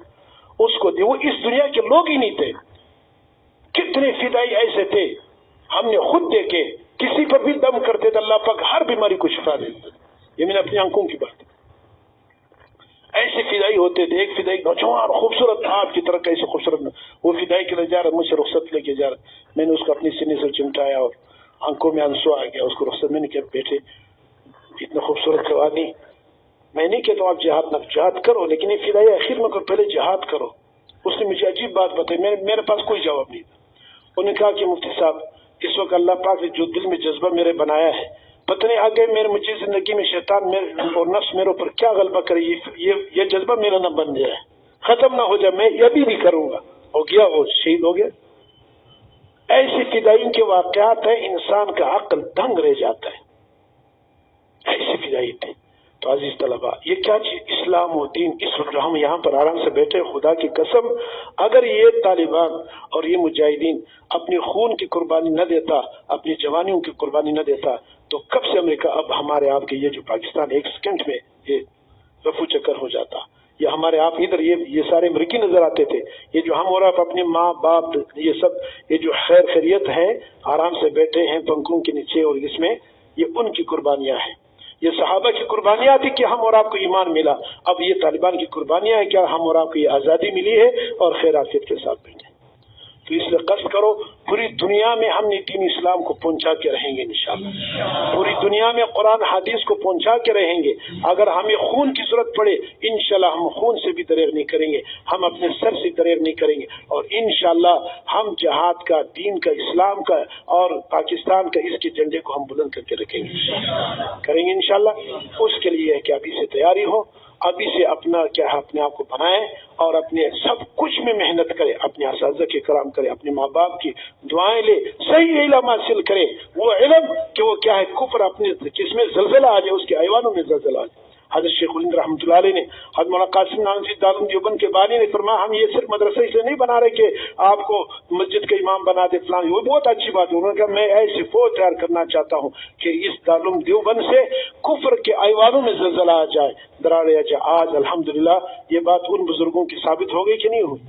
اس کو دے. وہ اس دنیا کے لوگ ہی نہیں تھے. کتنے فدائی ایسے تھے ہم نے خود دیکھے. کسی پر بھی دم کرتے تھے، اللہ پاک ہر بیماری کو شفا دیتے. یہ میں نے اپنی آنکھوں کی بات. ایسے فدائی ہوتے تھے. ایک فدائی نوجوان خوبصورت، آپ کی طرح کیسے خوبصورت، وہ فدائی کے لیے جا رہا، مجھ سے رخصت لے کے جا رہا. میں نے اس کو اپنی سینے سے چمٹایا اور آنکھوں میں آنسو آ گیا. اس کو رخصت میں نے کہا بیٹے اتنا خوبصورت جوانی، میں نہیں کہتا ہوں آپ جہاد کرو، لیکن یہ فدائی آخر میں پہلے جہاد کرو. اس نے مجھے عجیب بات بتائی، میرے پاس کوئی جواب نہیں تھا. انہوں نے کہا کہ مفتی صاحب اس وقت اللہ پاک نے جو دل میں جذبہ میرے بنایا ہے، پتہ نہیں آگے مجھے زندگی میں شیطان اور نفس میرے اوپر کیا غلبہ کرے، یہ جذبہ میرا نہ بن جائے، ختم نہ ہو جائے. میں یہ بھی نہیں کروں گا. ہو گیا، وہ شہید ہو گیا. ایسی فدائیوں کے واقعات ہیں، انسان کا عقل دنگ رہ جاتا ہے. ایسی فدائی تھی. تو عزیز طلباء، یہ کیا چیز اسلام و دین، اس وقت جو ہم یہاں پر آرام سے بیٹھے، خدا کی قسم اگر یہ طالبان اور یہ مجاہدین اپنی خون کی قربانی نہ دیتا، اپنی جوانیوں کی قربانی نہ دیتا، تو کب سے امریکہ اب ہمارے آپ کے یہ جو پاکستان ایک سیکنڈ میں یہ رفو چکر ہو جاتا. یہ ہمارے آپ ادھر یہ سارے امریکی نظر آتے تھے. یہ جو ہم اور آپ اپنے ماں باپ، یہ سب یہ جو خیریت ہے، آرام سے بیٹھے ہیں پنکھوں کے نیچے، اور اس میں یہ ان کی قربانیاں ہیں. یہ صحابہ کی قربانیاں تھی کہ ہم اور آپ کو ایمان ملا. اب یہ طالبان کی قربانیاں ہیں کیا ہم اور آپ کو یہ آزادی ملی ہے اور خیر عافیت کے ساتھ بیٹھے. تو اس لیے قصد کرو، پوری دنیا میں ہم نے دین اسلام کو پہنچا کے رہیں گے انشاءاللہ. پوری دنیا میں قرآن حدیث کو پہنچا کے رہیں گے. اگر ہمیں خون کی ضرورت پڑے انشاءاللہ ہم خون سے بھی دریغ نہیں کریں گے، ہم اپنے سر سے دریغ نہیں کریں گے. اور انشاءاللہ ہم جہاد کا، دین کا، اسلام کا اور پاکستان کا اس کے جھنڈے کو ہم بلند کر کے رکھیں گے، کریں گے انشاءاللہ. اس کے لیے ہے کہ ابھی سے تیاری ہو، ابھی سے اپنا کیا ہے اپنے آپ کو بنائیں اور اپنے سب کچھ میں محنت کرے، اپنے اساتذہ کے کرام کرے، اپنے ماں باپ کی دعائیں لے، صحیح علم حاصل کرے. وہ علم کہ وہ کیا ہے کفر اپنے جس میں زلزلہ آ جائے، اس کے ایوانوں میں زلزلہ آ جائے. حضرت شیخ الہند رحمۃ اللہ علیہ نے، حضرت مولانا قاسم نانوتوی دارالعلوم دیوبند کے بانی نے فرمایا ہم یہ صرف مدرسے سے نہیں بنا رہے کہ آپ کو مسجد کا امام بنا دے فلان، وہ بہت اچھی بات ہے. انہوں نے کہا میں ایسی فوج تیار کرنا چاہتا ہوں کہ اس دارالعلوم دیوبند سے کفر کے ایوانوں میں زلزلہ آ جائے، درارے آ جائے. آج الحمدللہ یہ بات ان بزرگوں کی ثابت ہو گئی کہ نہیں ہوئی.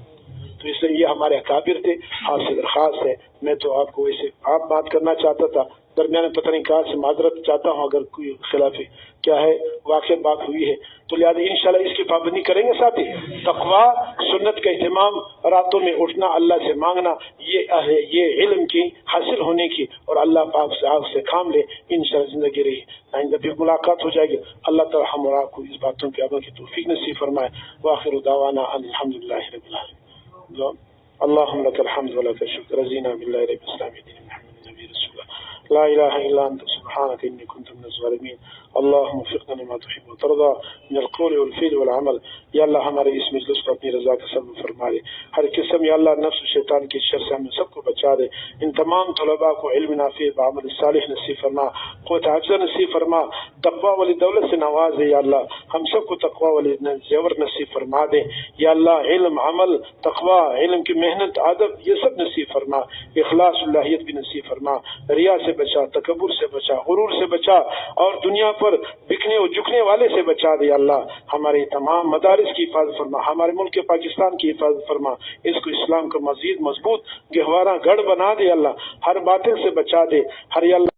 تو اس لیے یہ ہمارے اکابر تھے. آپ سے درخواست ہے، میں تو آپ کو ویسے آپ بات کرنا چاہتا تھا، درمیان پتہ نہیں کہاں سے معذرت چاہتا ہوں اگر کوئی خلافی کیا ہے واقع بات ہوئی ہے. تو لہٰذا انشاءاللہ اس کی پابندی کریں گے. ساتھی تقویٰ، سنت کا اہتمام، راتوں میں اٹھنا، اللہ سے مانگنا، یہ علم کی حاصل ہونے کی، اور اللہ پاک سے آپ سے کام لے، انشاءاللہ زندگی رہی. آئندہ بھی ملاقات ہو جائے گی. اللہ تعالی ہم اور آپ کو اس باتوں کے عمل کی توفیق نصیب فرمائے. وآخر دعوانا الحمدللہ رب العالمین. اللهم لك الحمد ولك الشكر. رضينا بالله رب الاسلام دين محمد نبي رسول الله. لا اله الا انت سبحانك اني كنت من الظالمين. اللهم وفقنا لما تحب وترضى من القول والفعل والعمل. یا اللہ ہمارے اس مجلس کو اپنی رضا کا سبب فرما دے. ہر قسم یا اللہ نفس و شیطان کی شر سے ہم سب کو بچا دے. ان تمام طلباء کو علم نافع بعمل صالح نصیب فرما، قوت حافظہ نصیب فرما، تقوی والی دولت سے نواز دے. یا اللہ ہم سب کو تقوی والی زیور نصیب فرما دے. یا اللہ علم، عمل، تقوی، علم کی محنت، ادب، یہ سب نصیب فرما. اخلاص، اللہیت بھی نصیب فرما. ریا سے بچا، تکبر سے بچا، غرور سے بچا، اور دنیا پر اوپر بکنے اور جھکنے والے سے بچا دے اللہ، ہمارے تمام مدارس کی حفاظت فرما، ہمارے ملک پاکستان کی حفاظت فرما، اس کو اسلام کا مزید مضبوط گہوارہ گڑھ بنا دے اللہ، ہر باطل سے بچا دے، ہر اللہ